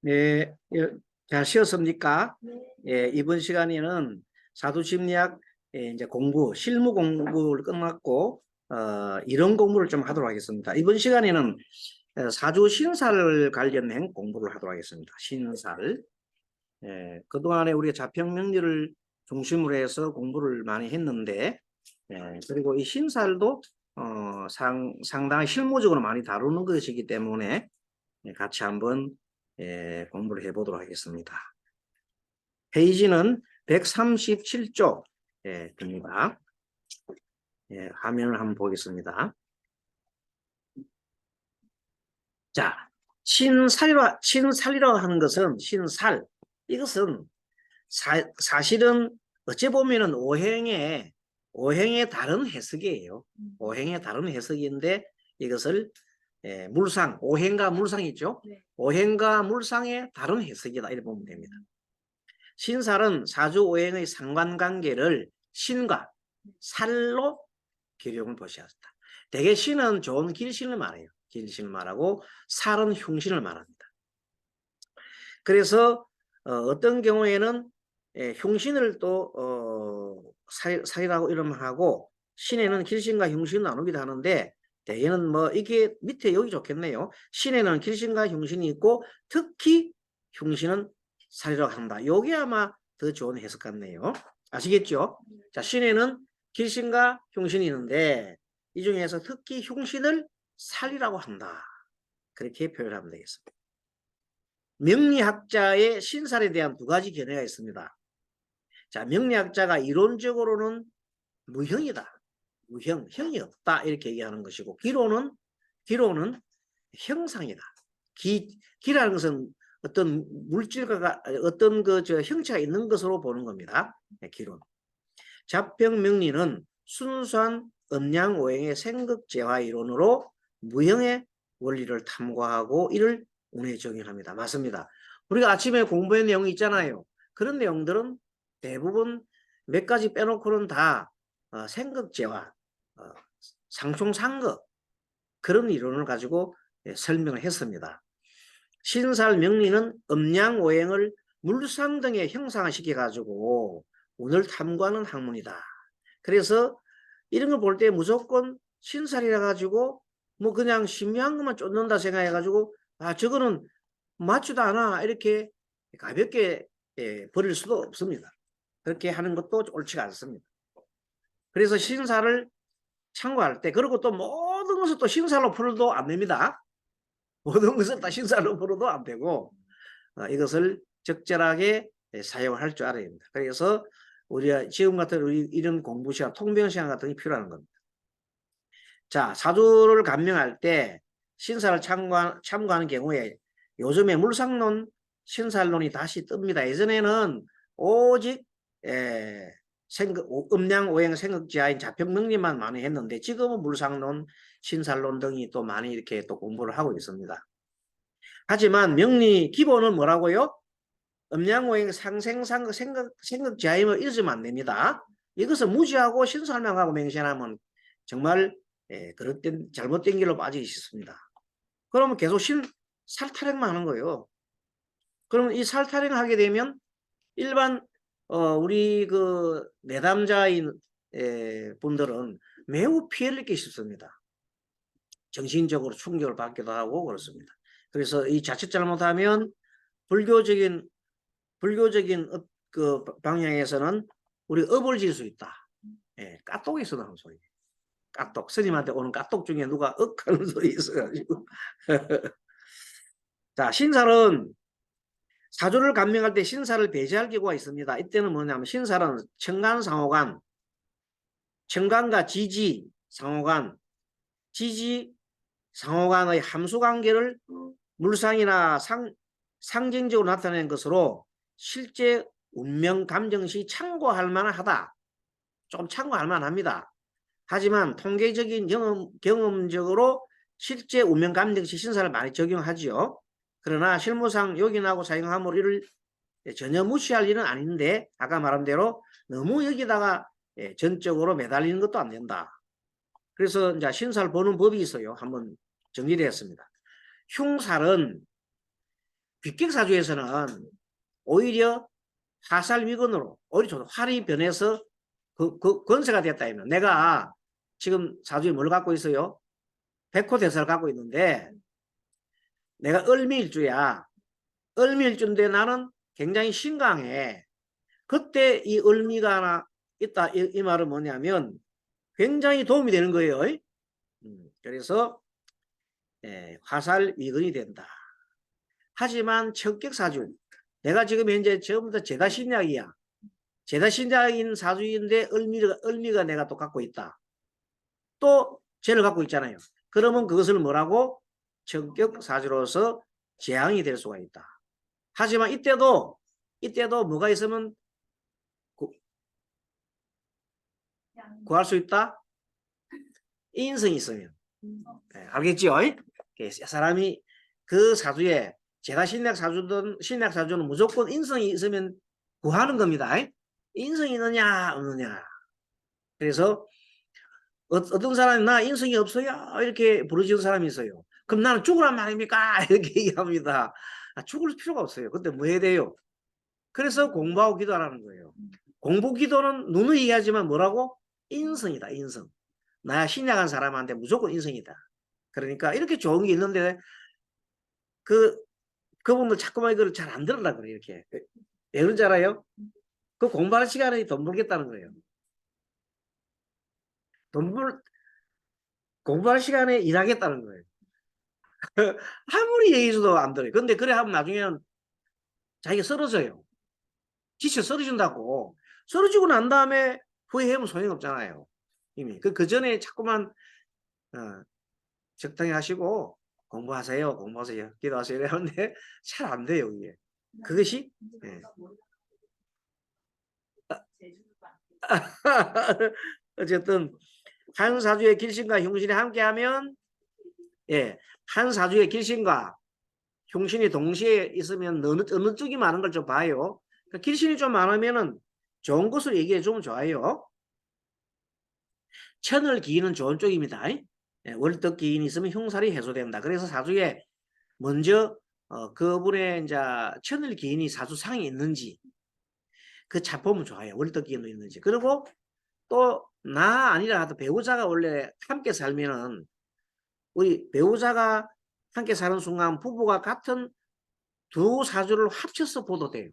네, 잘 쉬었습니까? 네. 예, 이번 시간에는 사주심리학 이제 공부, 실무 공부를 끝났고 이론 공부를 좀 하도록 하겠습니다. 이번 시간에는 사주 신사를 관련된 공부를 하도록 하겠습니다. 신사를. 그동안에 우리가 자평명리를 중심으로 해서 공부를 많이 했는데, 그리고 이 신살도 상당히 실무적으로 많이 다루는 것이기 때문에 같이 한번 공부를 해보도록 하겠습니다. 페이지는 137쪽 됩니다. 화면을 한번 보겠습니다. 자, 신살이라고 하는 것은 신살. 이것은 사실은 어찌 보면은 오행의 다른 해석이에요. 오행의 다른 해석인데 이것을 물상, 오행과 물상이 있죠. 네. 오행과 물상의 다른 해석이다 이렇게 보면 됩니다. 신살은 사주 오행의 상관관계를 신과 살로 기록을 보셔야 한다. 대개 신은 좋은 길신을 말해요. 길신을 말하고 살은 흉신을 말합니다. 그래서 어떤 경우에는 흉신을 또 살이라고 이름을 하고 신에는 길신과 흉신을 나누기도 하는데 대개는 뭐 이게 밑에 여기 좋겠네요. 신에는 길신과 흉신이 있고 특히 흉신은 살이라고 한다. 요게 아마 더 좋은 해석 같네요. 아시겠죠? 자, 신에는 길신과 흉신이 있는데 이 중에서 특히 흉신을 살이라고 한다. 그렇게 표현하면 되겠습니다. 명리학자의 신살에 대한 두 가지 견해가 있습니다. 자, 명리학자가 이론적으로는 무형이다. 무형, 형이 없다. 이렇게 얘기하는 것이고, 기로는 형상이다. 기라는 것은 어떤 물질과 어떤 형체가 있는 것으로 보는 겁니다. 기론. 자평명리는 순수한 음양오행의 생극재화 이론으로 무형의 원리를 탐구하고 이를 운에 적용합니다. 맞습니다. 우리가 아침에 공부한 내용이 있잖아요. 그런 내용들은 대부분 몇 가지 빼놓고는 다 생극재화, 상충상극 그런 이론을 가지고 설명을 했습니다. 신살명리는 음양오행을 물상 등에 형상화시켜가지고 운을 탐구하는 학문이다. 그래서 이런 걸 볼 때 무조건 신살이라 가지고 뭐 그냥 신묘한 것만 쫓는다 생각해가지고 저거는 맞지도 않아 이렇게 가볍게 버릴 수도 없습니다. 그렇게 하는 것도 옳지가 않습니다. 그래서 신살을 참고할 때 그리고 또 모든 것을 또 신살로 풀어도 안 됩니다. 모든 것을 다 신살로 풀어도 안 되고 이것을 적절하게 사용할 줄 알아야 됩니다. 그래서 우리가 지금 같은 이런 공부 시간, 통변 시간 같은 게 필요한 겁니다. 자, 사주를 감명할 때 신살을 참고하는 경우에 요즘에 물상론, 신살론이 다시 뜹니다. 예전에는 오직 음양 오행 생극지하인 자평명리만 많이 했는데 지금은 물상론, 신살론 등이 또 많이 이렇게 또 공부를 하고 있습니다. 하지만 명리 기본은 뭐라고요? 음양오행 상생상극 생극지하임을 잊으면 안 됩니다. 이것을 무지하고 신설명하고 맹신하면 정말 그릇된 잘못된 길로 빠지기 쉽습니다. 그러면 계속 살타령만 하는 거예요. 그러면 이 살타령을 하게 되면 일반 우리 그 내담자인 분들은 매우 피해를 입기 쉽습니다. 정신적으로 충격을 받기도 하고 그렇습니다. 그래서 이 자칫 잘못하면 불교적인 그 방향에서는 우리 업을 질 수 있다. 까똑에서 나온 소리. 까똑. 스님한테 오는 까똑 중에 누가 하는 소리 있어가지고. 자, 신살은 사주를 감명할 때 신살을 배제할 경우가 있습니다. 이때는 뭐냐면 신살은 청간상호간, 청간과 지지 상호간, 지지 상호간의 함수관계를 물상이나 상징적으로 나타내는 것으로 실제 운명 감정시 참고할 만하다. 좀 참고할 만합니다. 하지만 통계적인 경험적으로 실제 운명 감정시 신사를 많이 적용하지요. 그러나 실무상 요긴하고 사용함으로 이를 전혀 무시할 일은 아닌데 아까 말한 대로 너무 여기다가 전적으로 매달리는 것도 안 된다. 그래서 이제 신사를 보는 법이 있어요. 한번 정리를 했습니다. 흉살은 귀격사주에서는 오히려 화살위근으로 오히려 활이 변해서 그 권세가 됐다 하면 내가 지금 사주에 뭘 갖고 있어요? 백호대사를 갖고 있는데 내가 을미일주야. 을미일주인데 나는 굉장히 신강해. 그때 이 을미가 하나 있다. 이 말은 뭐냐면 굉장히 도움이 되는 거예요. 그래서 화살위근이 된다. 하지만 천격사주 내가 지금 현재 전부 다 제다신약이야. 제다신약인 사주인데 을미가 내가 또 갖고 있다. 또 쟤를 갖고 있잖아요. 그러면 그것을 뭐라고? 천격사주로서 재앙이 될 수가 있다. 하지만 이때도 뭐가 있으면 구할 수 있다? 인성이 있으면. 알겠죠? 사람이 그 사주에 제가 신약사주는 무조건 인성이 있으면 구하는 겁니다. 인성이 있느냐 없느냐. 그래서 어떤 사람이 나 인성이 없어요 이렇게 부르짖는 사람이 있어요. 그럼 나는 죽으란 말입니까? 이렇게 얘기합니다. 죽을 필요가 없어요. 근데 뭐 해야 돼요? 그래서 공부하고 기도하라는 거예요. 공부 기도는 눈으로 얘기하지만 뭐라고? 인성이다. 인성. 나 신약한 사람한테 무조건 인성이다. 그러니까 이렇게 좋은 게 있는데 그분들 자꾸만 이걸 잘 안 들으라 그래요. 이렇게. 왜 그런지 알아요? 그 공부하는 시간에 돈 벌겠다는 거예요. 공부할 시간에 일하겠다는 거예요. 아무리 얘기해줘도 안 들어요. 근데 그래 하면 나중에는 자기가 쓰러져요. 지쳐 쓰러진다고. 쓰러지고 난 다음에 후회하면 소용없잖아요. 이미. 그 전에 자꾸만 적당히 하시고 공부하세요. 기도하세요. 이러는데 잘 안 돼요. 이게. 그것이 네. 어쨌든 한 사주의 길신과 흉신이 함께하면 한 사주의 길신과 흉신이 동시에 있으면 어느 쪽이 많은 걸 좀 봐요. 그러니까 길신이 좀 많으면은 좋은 것을 얘기해 주면 좋아요. 천을 기인은 좋은 쪽입니다. 월덕 기인이 있으면 흉살이 해소된다. 그래서 사주에 먼저 그분의 이제 천을 기인이 사주상에 있는지 그 찾보면 좋아요. 월덕 기인도 있는지. 그리고 또 나 아니라 하도 배우자가 원래 함께 살면은 우리 배우자가 함께 사는 순간 부부가 같은 두 사주를 합쳐서 보도 돼요.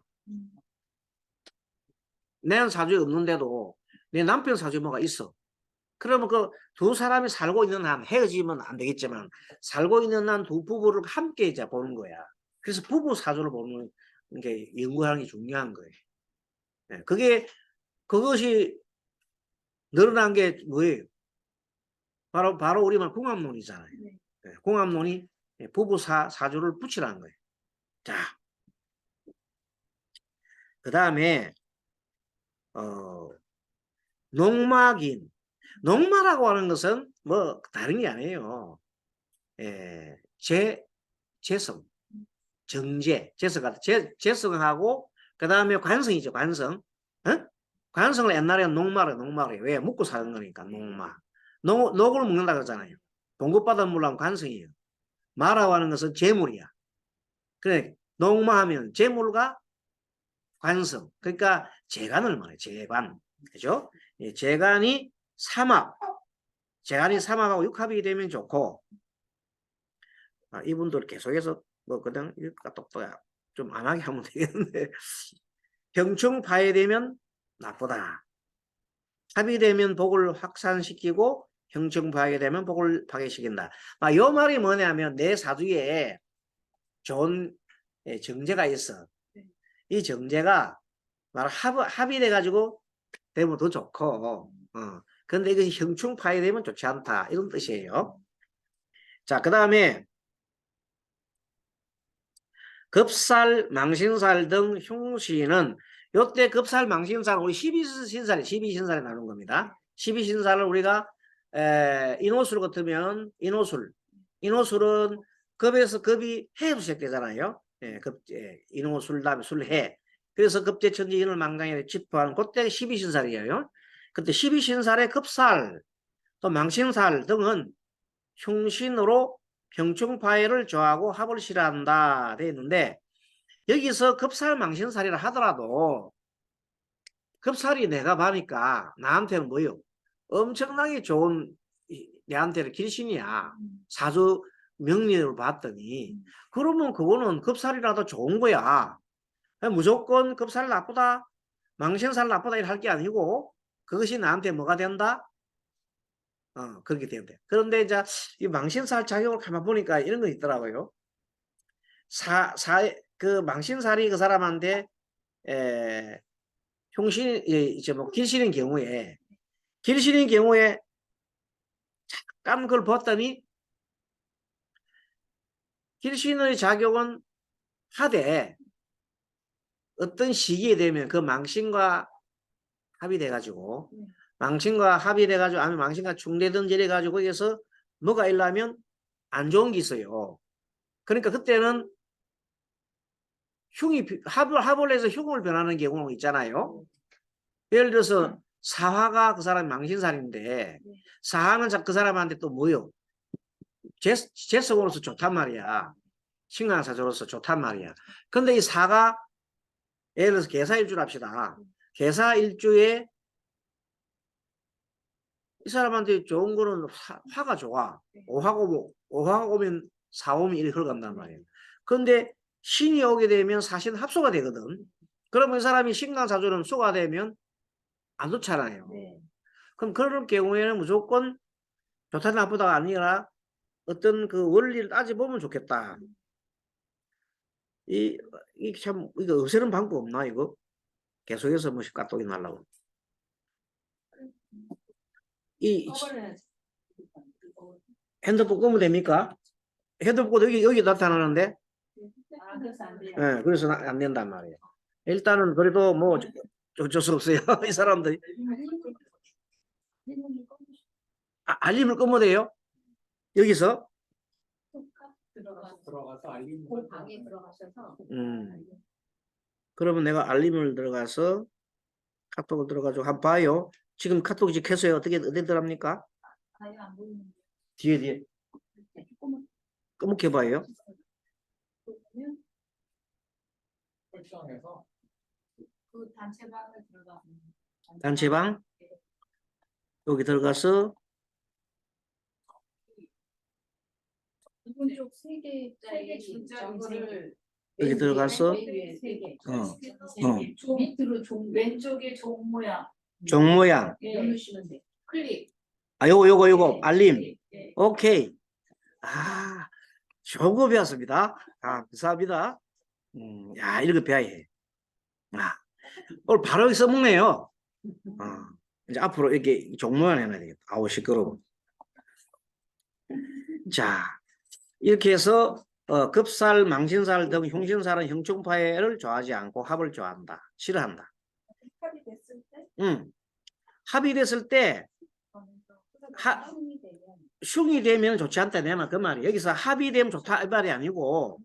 내는 사주에 없는데도 내 남편 사주에 뭐가 있어. 그러면 그 두 사람이 살고 있는 한 헤어지면 안 되겠지만 살고 있는 한 두 부부를 함께 이제 보는 거야. 그래서 부부 사주를 보는 게 연구하는 게 중요한 거예요. 그것이 늘어난 게 뭐예요? 바로 우리 말 궁합론이잖아요. 궁합론이 부부 사주를 붙이라는 거예요. 자, 그 다음에 농마긴. 농마라고 하는 것은 뭐 다른 게 아니에요. 재성, 정제, 재성하고 그 다음에 관성이죠. 관성. 관성을 옛날에 농마래. 왜? 먹고 사는 거니까 농마. 녹을 먹는다 그러잖아요. 공급받은 물은 관성이에요. 마라고 하는 것은 재물이야. 그래 농마하면 재물과 관성. 그러니까 재간을 말해. 재간. 그죠? 재간이 삼합하고 육합이 되면 좋고 이분들 계속해서 뭐 그냥 똑똑해 좀 안 하게 하면 되겠는데 병충 파해되면 나쁘다. 합이 되면 복을 확산시키고 형충 파해되면 복을 파괴시킨다. 이 말이 뭐냐면 내 사주에 좋은 정제가 있어. 이 정제가 합이 돼가지고 되면 더 좋고 근데 이것이 형충 파해되면 좋지 않다. 이런 뜻이에요. 자, 그 다음에 급살, 망신살 등 흉신은 요때 급살, 망신살 우리 12신살에 나눈 겁니다. 12신살을 우리가 인호술 같으면 인호술은 급에서 급이 해로 시작되잖아요. 인호술 다음에 술해. 그래서 급제천지 인을 망강에 집포하는 그때 12신살이에요. 그때 12신살의 급살 또 망신살 등은 흉신으로 병충파해를 좋아하고 합을 싫어한다 되어 있는데 여기서 급살 망신살이라 하더라도 급살이 내가 봐니까 나한테는 뭐요? 엄청나게 좋은 내한테는 길신이야. 사주 명리를 봤더니 그러면 그거는 급살이라도 좋은 거야. 무조건 급살 나쁘다, 망신살 나쁘다 이렇게 할 게 아니고 그것이 나한테 뭐가 된다? 그렇게 되는데. 그런데 이제 이 망신살 작용을 가만 보니까 이런 거 있더라고요. 그 망신살이 그 사람한테 흉신, 이제 뭐 길신인 경우에 잠깐 그걸 봤더니 길신의 작용은 하되 어떤 시기에 되면 그 망신과 합의돼가지고 아니면 망신과 충대든지 이래가지고 거기서 뭐가 일라면 안 좋은 게 있어요. 그러니까 그때는 합을 해서 흉을 변하는 경우가 있잖아요. 예를 들어서 사화가 그 사람이 망신살인데 사화는 그 사람한테 또 뭐요? 재성으로서 좋단 말이야. 신강사조로서 좋단 말이야. 근데 이 사가 예를 들어서 계사일주를 합시다. 계사일주에 이 사람한테 좋은 거는 화가 좋아. 오화가 오면 사오면 이렇게 흘러간단 말이에요. 그런데 신이 오게 되면 사신 합소가 되거든. 그러면 이 사람이 신강사조는 소가 되면 안 좋잖아요. 그럼 그런 경우에는 무조건 좋다 나쁘다가 아니라 어떤 그 원리를 따져보면 좋겠다. 이거 없애는 방법 없나, 이거? 계속해서 뭐 까똑이 날라고. 핸드폰 끄면 됩니까? 핸드폰 여기 나타나는데? 네, 그래서 안 된단 말이에요. 일단은 그래도 뭐 어쩔 수 없어요. 이 사람들이. 알림을 끄면 돼요? 여기서? 들어가서 알림 방에 들어가셔서 그러면 내가 알림을 들어가서 카톡을 들어가지고 한번 봐요. 지금 카톡 이제 켜서요. 어디 들어갑니까? 안 보이는데 뒤에 끄먹게 봐요. 설정해서 그 단체방을 들어가면 단체방? 여기 들어가서 오른쪽 세 개짜리 문자를 여기 들어가서 밑으로 왼쪽에 종 모양 종 모양. 누르시면 돼. 클릭. 요거 알림. 네. 오케이. 좋은 거 배웠습니다. 감사합니다. 야, 이런 거 배워야 해. 오늘 바로 여기 써먹네요. 이제 앞으로 이렇게 종모양 해놔야 되겠다. 아우, 시끄러워. 자, 이렇게 해서 급살, 망신살 등 흉신살은 형충파해를 좋아하지 않고 합을 좋아한다. 싫어한다. 합이 됐을 때? 합이 됐을 때 흉이 되면 좋지 않다 내가 그 말이. 여기서 합이 되면 좋다 이 말이 아니고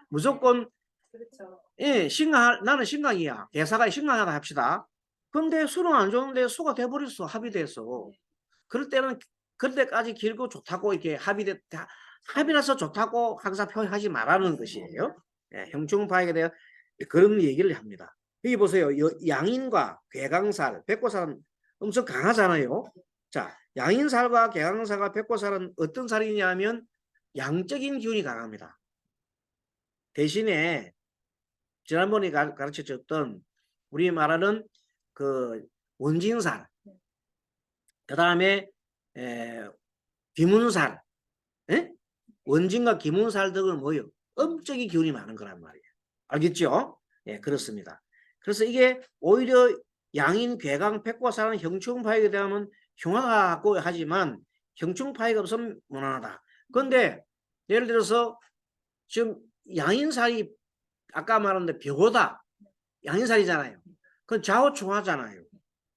무조건 그렇죠. 예, 나는 신강이야. 대사가 신강하다 합시다. 근데 수는 안 좋은데 수가 돼버렸어. 합이 돼서. 그럴 때는 그때까지 길고 좋다고 이렇게 합이라서 좋다고 항상 표현하지 말라는 것이에요. 예, 형충파에게 대해 그런 얘기를 합니다. 여기 보세요. 양인과 괴강살, 백고살은 엄청 강하잖아요. 자, 양인살과 괴강살과 백고살은 어떤 살이냐면 양적인 기운이 강합니다. 대신에 지난번에 가르쳐줬던 우리 말하는 그 원진살, 그 다음에 비문살, 원진과 기문살 등은 뭐예요? 음적인 기운이 많은 거란 말이에요. 알겠죠? 예, 그렇습니다. 그래서 이게 오히려 양인, 괴강, 백과살은 형충파이에 대하면 흉하고 하지만 형충파이가 없으면 무난하다. 그런데 예를 들어서 지금 양인살이 아까 말했는데 벼보다 양인살이잖아요. 그건 좌우충하잖아요.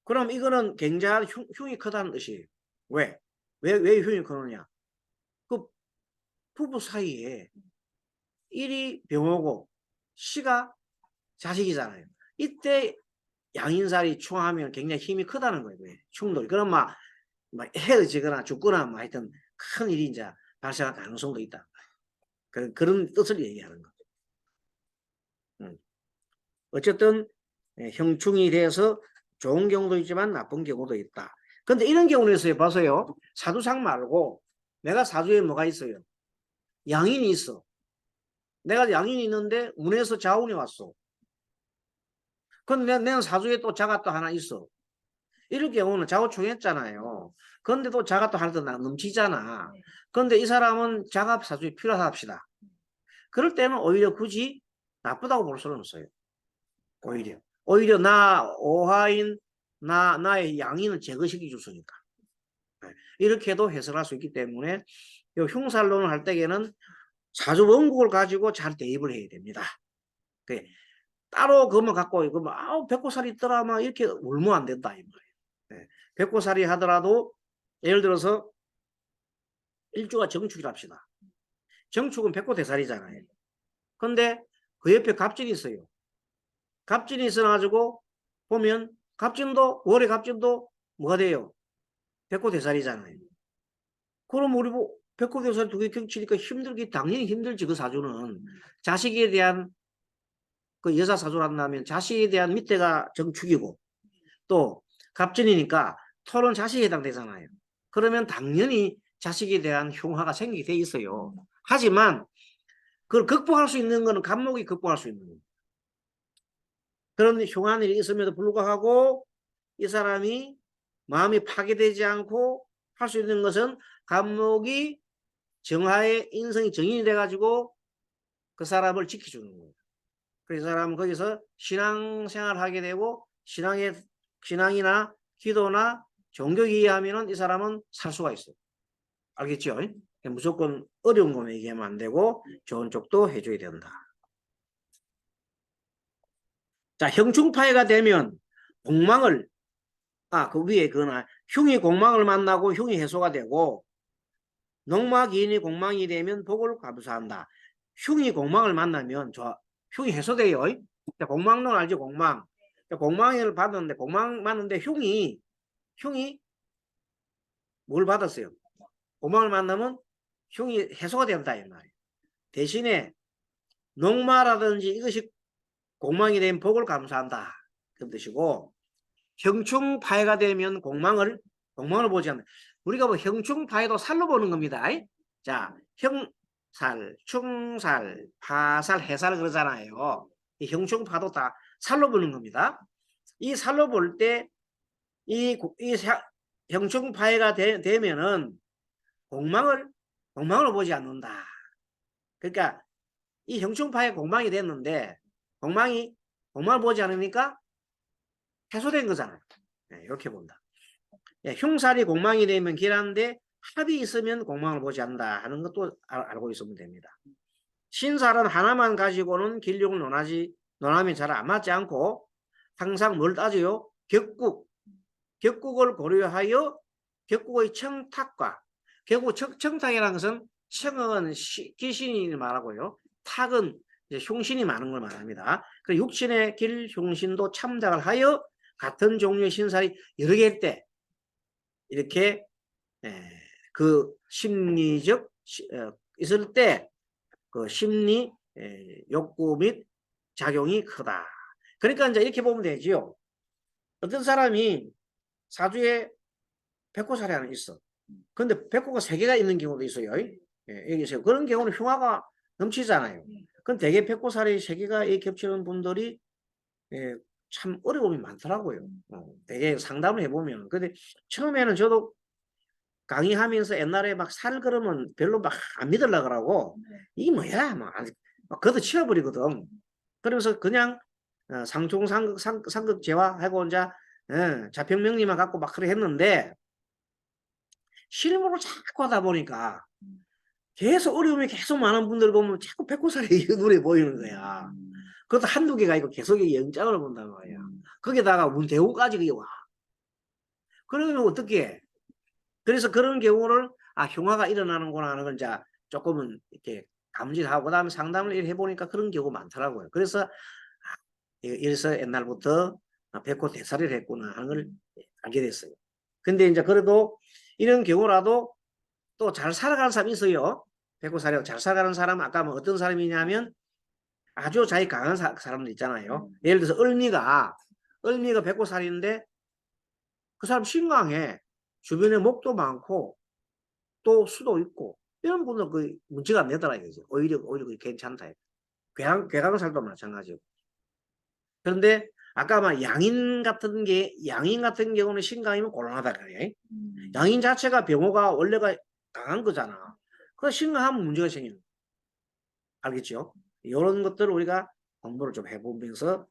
그럼 이거는 굉장히 흉이 크다는 뜻이에요. 왜 흉이 크느냐? 그 부부 사이에 1이 병호고 C가 자식이잖아요. 이때 양인살이 충하면 굉장히 힘이 크다는 거예요. 충돌. 그럼 막 헤어지거나 죽거나 뭐 하여튼 큰 일이 이제 발생할 가능성도 있다. 그런 뜻을 얘기하는 거죠. 어쨌든 형충이 돼서 좋은 경우도 있지만 나쁜 경우도 있다. 근데 이런 경우는 있어요. 봐서요. 사주상 말고 내가 사주에 뭐가 있어요? 양인이 있어. 내가 양인이 있는데 운에서 자운이 왔어. 근데 내는 사주에 또 자가 또 하나 있어. 이럴 경우는 좌우충했잖아요. 그런데 또 자가 또 하나 더 넘치잖아. 그런데 이 사람은 자가 사주에 필요하다 합시다. 그럴 때는 오히려 굳이 나쁘다고 볼 수는 없어요. 오히려 나 오하인 나의 양인을 제거시켜 줬으니까. 이렇게도 해석할 수 있기 때문에 이 흉살론을 할 때에는 사주 원국을 가지고 잘 대입을 해야 됩니다. 따로 그것만 갖고 이거 막 백고살이 있더라 막 이렇게 울면 안 된다 이 말이에요. 백고살이 하더라도 예를 들어서 일주가 정축이라 합시다. 정축은 백고대살이잖아요. 근데 그 옆에 갑진이 있어요. 갑진이 있어가지고 보면 갑진도 월의 갑진도 뭐가 돼요? 백고대살이잖아요. 그럼 우리 뭐 백고대살 두 개 겹치니까 힘들기 당연히 힘들지. 그 사주는 자식에 대한 그 여자 사주란다면 자식에 대한 밑에가 정축이고 또 갑진이니까 토는 자식에 해당되잖아요. 그러면 당연히 자식에 대한 흉화가 생기게 돼 있어요. 하지만 그걸 극복할 수 있는 거는 갑목이 극복할 수 있는 거예요. 그런 흉한 일이 있음에도 불구하고 이 사람이 마음이 파괴되지 않고 할 수 있는 것은 갑목이 정화의 인성이 정인이 돼가지고 그 사람을 지켜주는 거예요. 그래서 이 사람은 거기서 신앙생활을 하게 되고 신앙이나 기도나 종교 이해하면은 이 사람은 살 수가 있어요. 알겠죠? 무조건 어려운 것만 얘기하면 안 되고 좋은 쪽도 해줘야 된다. 자, 형충파해가 되면 공망을 그 위에 그거나 흉이 공망을 만나고 흉이 해소가 되고 농마기인이 공망이 되면 복을 감수한다. 흉이 공망을 만나면 흉이 해소돼요. 공망론 알죠? 공망. 공망을 받았는데 공망 맞는데 흉이 뭘 받았어요? 공망을 만나면 흉이 해소가 된다 이 말이에요. 대신에 농마라든지 이것이 공망이 되면 복을 감수한다 그런 뜻이고 형충파해가 되면 공망을 보지 않는다. 우리가 뭐 형충파해도 살로 보는 겁니다. 자, 형살, 충살, 파살, 해살 그러잖아요. 이 형충파도 다 살로 보는 겁니다. 이 살로 볼 때 이 형충파해가 되면은 공망을 보지 않는다. 그러니까 이 형충파해 공망이 됐는데 공망을 보지 않으니까 해소된 거잖아요. 이렇게 본다. 흉살이 공망이 되면 길한데 합이 있으면 공망을 보지 않는다 하는 것도 알고 있으면 됩니다. 신살은 하나만 가지고는 길흉을 논하면 잘 안 맞지 않고 항상 뭘 따져요? 격국을 고려하여 격국의 청탁과 결국 청탁이라는 것은 청은 귀신이 말하고요. 탁은 흉신이 많은 걸 말합니다. 그 육신의 길 흉신도 참작을 하여 같은 종류의 신살이 여러 개일 때 이렇게 그 심리적 있을 때 그 심리 욕구 및 작용이 크다. 그러니까 이제 이렇게 보면 되지요. 어떤 사람이 사주에 백호살이 하나 있어. 근데 백호가 3개가 있는 경우도 있어요. 여기서 그런 경우는 흉화가 넘치잖아요. 그럼 대개 백호살이 3개가 겹치는 분들이 참 어려움이 많더라고요. 되게 상담을 해보면. 근데 처음에는 저도 강의하면서 옛날에 막 살 그러면 별로 막 안 믿으려고 그러고 이게 뭐야 막 걷어치워버리거든. 그러면서 그냥 상총 상극 재화하고 이제 자평명리만 갖고 막 그래 했는데 실무를 자꾸 하다 보니까 계속 어려움이 계속 많은 분들 보면 자꾸 백호살이 눈에 보이는 거야. 그것도 한두 개가 있고 계속 영장을 본단 말이야. 거기다가 문대우까지 그게 와. 그러면 어떻게 해? 그래서 그런 경우를 흉화가 일어나는구나 하는 걸 이제 조금은 이렇게 감지하고 그다음에 상담을 해보니까 그런 경우가 많더라고요. 그래서 이래서 옛날부터 백호대살이를 했구나 하는 걸 알게 됐어요. 근데 이제 그래도 이런 경우라도 또 잘 살아가는 사람이 있어요. 백호살이 잘 살아가는 사람은 아까 뭐 어떤 사람이냐면 아주 자기 강한 사람들 있잖아요. 예를 들어서 을미가 100살인데 그 사람 신강해. 주변에 목도 많고 또 수도 있고 이런 분은 그 문제가 안 되더라 이거죠. 오히려 그게 괜찮다. 괴강살도 마찬가지고. 그런데 아까 막 양인 같은 경우는 신강이면 곤란하다 그래. 양인 자체가 병호가 원래가 강한 거잖아. 그 신강하면 문제가 생기는. 알겠죠? 이런 것들을 우리가 공부를 좀 해보면서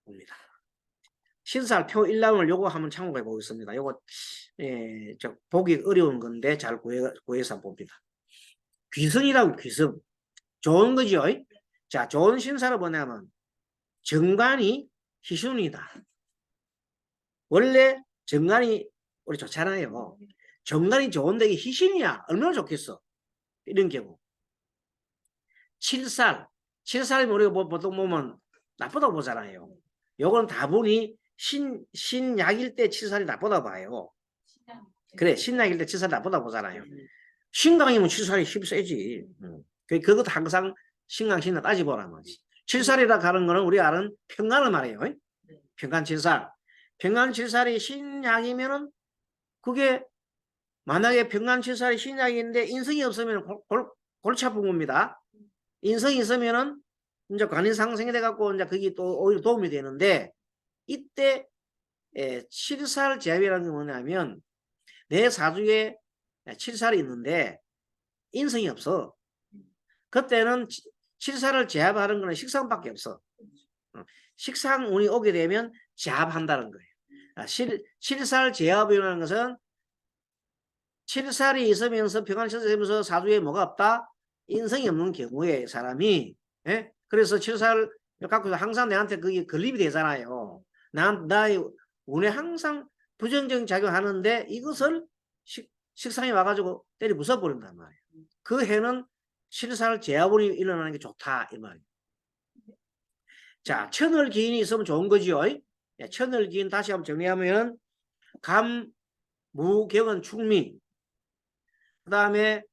봅니다. 신살 표 1람을 요거 한번 참고해 보겠습니다. 요거 저 보기 어려운 건데 잘 구해서 봅니다. 귀성이라고 귀성. 좋은 거죠. 자, 좋은 신사를 뭐냐면 정관이 희순이다. 원래 정관이 우리 좋잖아요. 정관이 좋은데 이게 희신이야. 얼마나 좋겠어. 이런 경우. 7살이 우리가 보통 보면 나쁘다고 보잖아요. 요건 다분히 신약일 때 7살이 나쁘다고 봐요. 그래, 신약일 때 7살이 나쁘다고 보잖아요. 신강이면 7살이 힘 세지. 그것도 항상 신강 따지보란 말이지. 7살이라 하는 거는 우리 아는 평간을 말해요. 평간 7살. 평간 7살이 신약이면은 그게 만약에 평간 7살이 신약인데 인성이 없으면 골치 아픈 겁니다. 인성이 있으면은 이제 관인 상승이 돼갖고 이제 그게 또 오히려 도움이 되는데 이때 7살 제압이라는 게 뭐냐면 내 사주에 7살이 있는데 인성이 없어. 그때는 7살을 제압하는 거는 식상밖에 없어. 식상 운이 오게 되면 제압한다는 거예요. 7살 제압이라는 것은 7살이 있으면서 평안 쳐서 사주에 뭐가 없다? 인성이 없는 경우에 사람이 그래서 7살 갖고 항상 내한테 그게 건립이 되잖아요. 나의 운에 항상 부정적인 작용하는데 이것을 식상이 와가지고 때려 부숴버린단 말이에요. 그 해는 7살 제압운이 일어나는 게 좋다 이 말이에요. 자, 천을기인이 있으면 좋은 거죠. 천을기인 다시 한번 정리하면 감, 무, 격은 충미, 그 다음에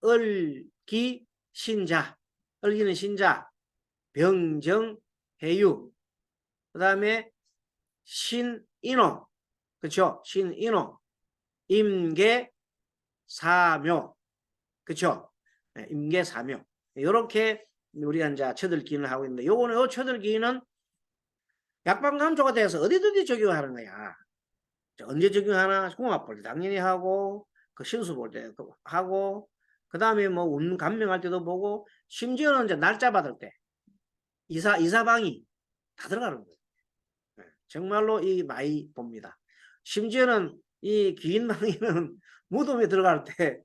을기, 신자, 을기는 신자, 병정, 해유, 그 다음에 신인호, 그쵸? 신인호, 임계, 사묘, 그쵸? 임계, 사묘. 이렇게 우리가 이제 처들기인을 하고 있는데, 요거는 요 처들기인은 약방감조가 돼서 어디든지 적용하는 거야. 언제 적용하나? 궁합 볼 때 당연히 하고, 그 신수 볼 때 하고, 그 다음에 뭐 운 감명할 때도 보고, 심지어는 이제 날짜 받을 때, 이사방이 다 들어가는 거예요. 정말로 이 많이 봅니다. 심지어는 이 귀인방에는 무덤에 들어갈 때,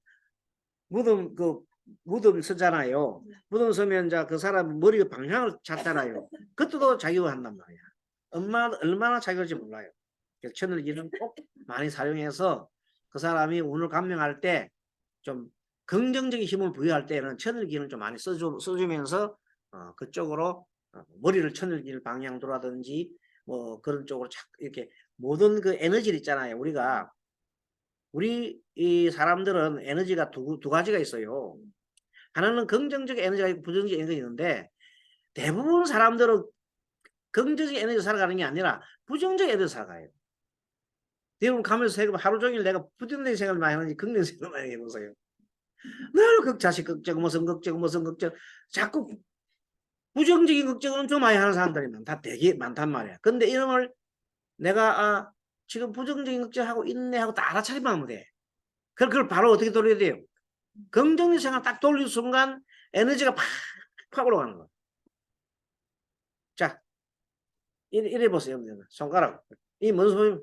무덤 쓰잖아요. 무덤 쓰면 이제 그 사람 머리 방향을 찾잖아요. 그것도 작용을 한단 말이야. 얼마나 작용할지 몰라요. 천을기는 꼭 많이 사용해서 그 사람이 운을 감명할 때 좀 긍정적인 힘을 부여할 때는 천을기는 좀 많이 써주면서 그쪽으로 머리를 천을기를 방향도라든지 뭐 그런 쪽으로 이렇게 모든 그 에너지를 있잖아요. 우리 이 사람들은 에너지가 두 가지가 있어요. 하나는 긍정적 에너지가 있고 부정적 에너지가 있는데 대부분 사람들은 긍정적 에너지 살아가는 게 아니라 부정적 에너지 살아가요. 여러분 가면서 하루 종일 내가 부정적인 생각을 많이 하는지 긍정적 생각을 많이 해보세요. 늘 극자식 걱정 무슨 걱정 자꾸 부정적인 걱정을 엄청 많이 하는 사람들이 되게 많단 말이야. 근데 이놈을 내가 지금 부정적인 걱정하고 있네 하고 딱 알아차리면 하면 돼. 그걸 바로 어떻게 돌려야 돼요? 긍정적 생각 딱 돌리는 순간 에너지가 팍 올라가는 거야. 자, 이래 보세요. 손가락. 이 뭔 소리?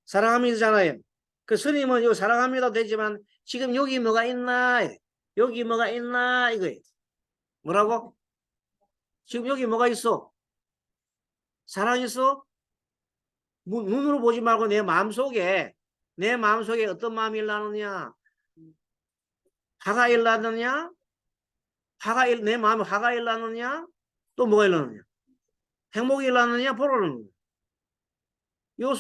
사랑합니다잖아요. 그 스님은 요 사랑합니다 되지만 지금 여기 뭐가 있나? 여기 뭐가 있나? 이거예요. 뭐라고? 지금 여기 뭐가 있어? 사랑 있어? 눈으로 보지 말고 내 마음속에 어떤 마음이 일어나느냐? 화가 일어나느냐? 내 마음에 화가 일어나느냐? 또 뭐가 일어나느냐? 행복이 일어나느냐? 보라는 거야.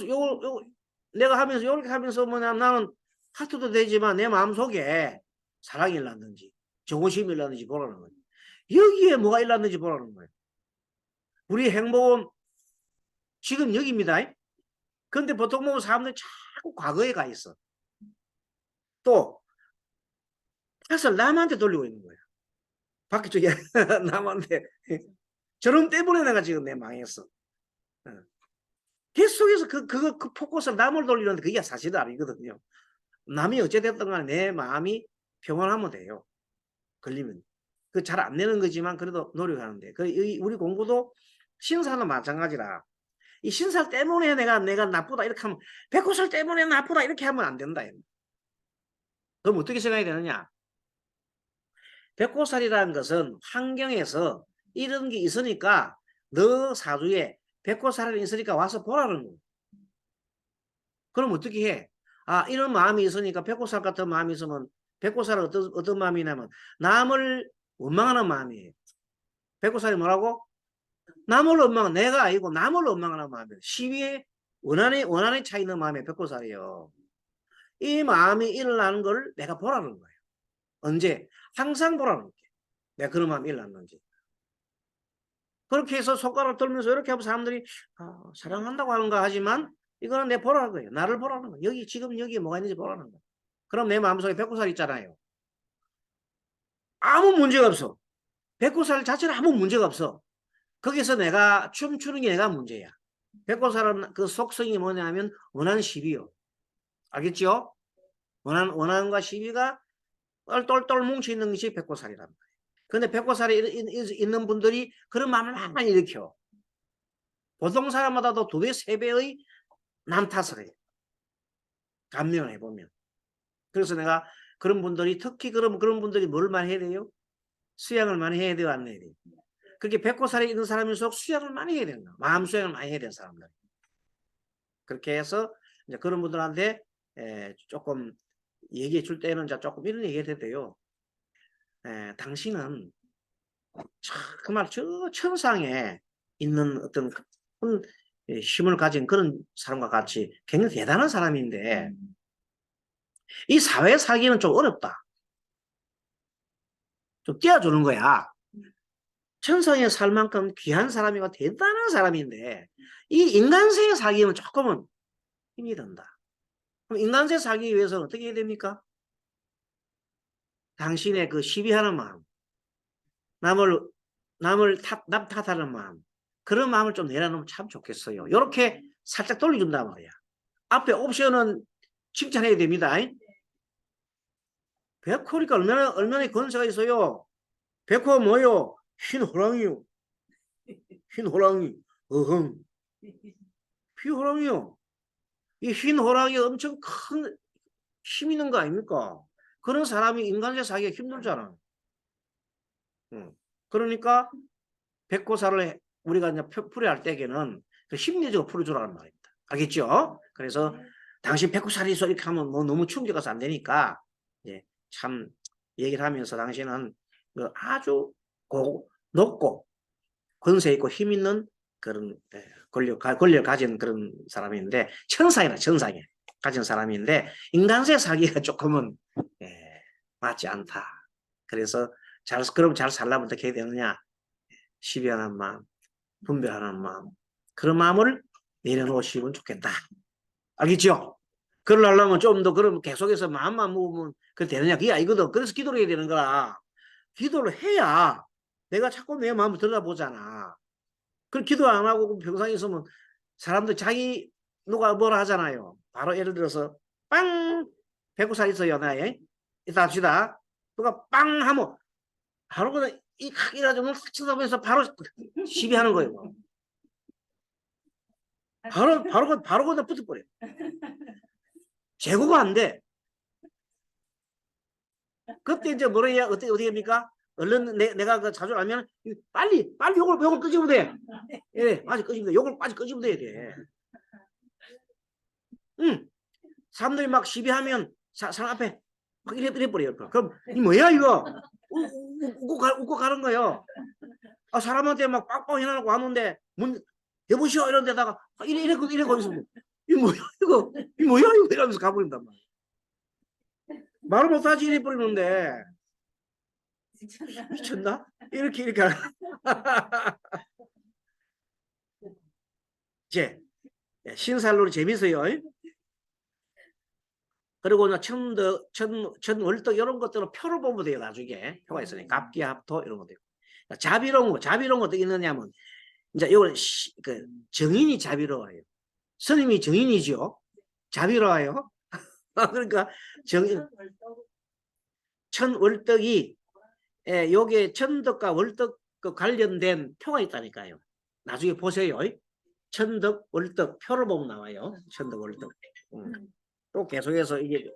내가 하면서 이렇게 하면서 뭐냐 나는 하트도 되지만 내 마음속에 사랑이 일어났는지 정오심이 일어났는지 보라는 거지. 여기에 뭐가 일어났는지 보라는 거예요. 우리 행복은 지금 여기입니다. 그런데 보통 보면 사람들이 자꾸 과거에 가 있어. 또 탓을 남한테 돌리고 있는 거예요. 바퀴 쪽에 남한테. 저놈 때문에 내가 지금 내 망했어. 계속해서 그 포커스를 남을 돌리는데 그게 사실은 아니거든요. 남이 어찌됐든 간에 내 마음이 평온하면 돼요. 걸리면. 그 잘 안 되는 거지만 그래도 노력하는데. 우리 공부도 신사는 마찬가지라. 이 신사 때문에 내가 나쁘다 이렇게 하면, 백호살 때문에 나쁘다 이렇게 하면 안 된다. 그럼 어떻게 생각이 되느냐? 백호살이라는 것은 환경에서 이런 게 있으니까 너 사주에 백호살이 있으니까 와서 보라는 거예요. 그럼 어떻게 해? 아, 이런 마음이 있으니까 백호살 같은 마음이 있으면, 백호살은 어떤 마음이냐면 남을 원망하는 마음이에요. 백호살이 뭐라고? 남을 원망, 내가 아니고 남을 원망하는 마음이에요. 시비에 원한에 차 있는 마음이 백호살이에요. 이 마음이 일어나는 걸 내가 보라는 거예요. 언제? 항상 보라는 거예요. 내가 그런 마음이 일어났는지. 그렇게 해서 손가락 들면서 이렇게 하면 사람들이 사랑한다고 하는가 하지만 이거는 내 보라는 거예요. 나를 보라는 거예요. 여기 지금 여기에 뭐가 있는지 보라는 거예요. 그럼 내 마음속에 백호살 있잖아요. 아무 문제가 없어. 백호살 자체는 아무 문제가 없어. 거기서 내가 춤추는 게 내가 문제야. 백호살은 그 속성이 뭐냐면 원한 시비요. 알겠죠? 원한과 시비가 똘똘똘 뭉쳐있는 것이 백호살이란 말이에요. 근데 백호살이 있는 분들이 그런 마음을 많이 일으켜. 보통 사람마다도 2배, 3배의 남 탓을 해요. 감명을 해보면. 그래서 내가 그런 분들이 특히 그런 분들이 뭘 많이 해야 돼요? 수양을 많이 해야 돼요? 안 해야 돼요? 그렇게 백호살이 있는 사람일수록 수양을 많이 해야 된다. 마음 수양을 많이 해야 되는 사람들. 그렇게 해서 이제 그런 분들한테 조금 얘기해 줄 때는 이제 조금 이런 얘기 해도 돼요. 당신은 정말 저 천상에 있는 어떤 큰 힘을 가진 그런 사람과 같이 굉장히 대단한 사람인데 이 사회에 살기는 좀 어렵다. 좀 띄워주는 거야. 천상에 살 만큼 귀한 사람이고 대단한 사람인데 이 인간세에 살기는 조금은 힘이 든다. 그럼 인간세에 살기 위해서는 어떻게 해야 됩니까? 당신의 그 시비하는 마음, 남을 남 탓하는 마음, 그런 마음을 좀 내려놓으면 참 좋겠어요. 이렇게 살짝 돌려준단 말이야. 앞에 옵션은 칭찬해야 됩니다. 백호니까 얼마나 권세가 있어요. 백호 뭐요? 흰 호랑이요. 흰 호랑이. 어흥. 흰 호랑이요. 이 흰 호랑이 엄청 큰 힘 있는 거 아닙니까? 그런 사람이 인간세 사기가 힘들잖아. 그러니까 백호사를 우리가 이제 풀이할 때에는 그 심리적으로 풀어주라는 말입니다. 알겠죠? 그래서 당신 백호살이 있어 이렇게 하면 뭐 너무 충격가서 안 되니까 참 얘기를 하면서 당신은 그 아주 높고 권세 있고 힘 있는 그런 권력을 가진 그런 사람인데 천상이나 천상에 가진 사람인데 인간세 사기가 조금은 맞지 않다. 그래서 그럼 잘 살려면 어떻게 해야 되느냐? 시비하는 마음, 분별하는 마음, 그런 마음을 내려놓으시면 좋겠다. 알겠죠? 그걸 하려면 좀 더 그럼 계속해서 마음만 먹으면 그 되느냐? 그게 아니거든. 그래서 기도를 해야 되는 거라. 기도를 해야 내가 자꾸 내 마음을 들여다보잖아. 그 기도 안 하고 평상에 있으면 사람들 자기 누가 뭐라 하잖아요. 바로 예를 들어서 빵 109살 있어요. 나 이따 합시다. 누가 빵 하면 바로 그냥 이 각이라도 눈 딱 쳐다보면서 바로 시비하는 거예요. 바로 그냥 붙어버려. 제고가 안 돼. 그때 이제 뭐라 해야 어떻게 합니까? 얼른 내가 그 자주 알면 빨리 욕을 끄집으면 돼. 예, 빨리 끄집으면 돼. 욕을 빨리 끄집으면 돼. 사람들이 막 시비하면 사람 앞에 막 이래 버려요. 그럼 이 뭐야 이거? 웃고 가는 거예요. 사람한테 막 빡빡 해놔놓고 하는데 여보시오 이런 데다가 이래 거기서 이 뭐야 이거 이러면서 가버린단 말이야. 말을 못하지 이래 버리는데 미쳤나? 이렇게 하는. 이제 신살놀이 재밌어요. 그리고 천월덕 이런 것들은 표를 보면 돼요. 나중에 표가 있으니 갑기 합토 이런 것도 있고. 자비로운 것도 있느냐면 이제 이걸 그 정인이 자비로워요. 스님이 정인이죠. 자비로워요. 그러니까 천월덕이 요게 천덕과 월덕 그 관련된 표가 있다니까요. 나중에 보세요. 천덕 월덕 표를 보면 나와요. 천덕 월덕. 또 계속해서 이게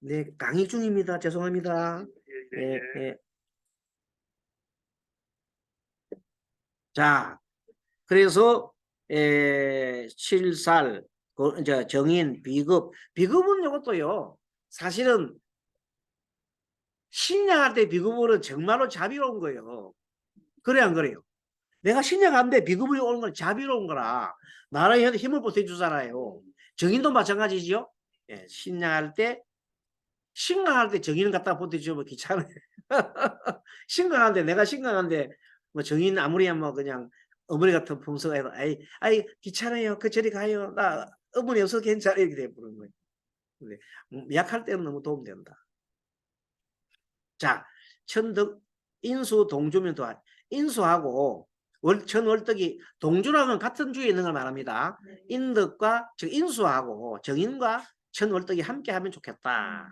네, 강의 중입니다. 죄송합니다. 예, 예. 자, 그래서 실살, 이제 정인, 비급은 이것도요. 사실은 신양할 때 비급은 정말로 자비로운 거예요. 그래 안 그래요? 내가 신양하는데 비급이 오는 건 자비로운 거라 나라에 힘을 보태주잖아요. 정인도 마찬가지죠. 예, 신양할 때 정인을 갖다 보태주면 귀찮아요. 신강한데 내가 신강한데 뭐 정인 아무리 뭐 그냥 어머니 같은 품성가 해도 아이 귀찮아요. 그 저리 가요. 나 어머니 없어서 괜찮아 이렇게 돼버리는 거예요. 근데 약할 때는 너무 도움된다. 자, 천덕 인수 동주면 또 인수하고 천월덕이 동주라면 같은 주에 있는 걸 말합니다. 인덕과 즉 인수하고 정인과 천월덕이 함께 하면 좋겠다.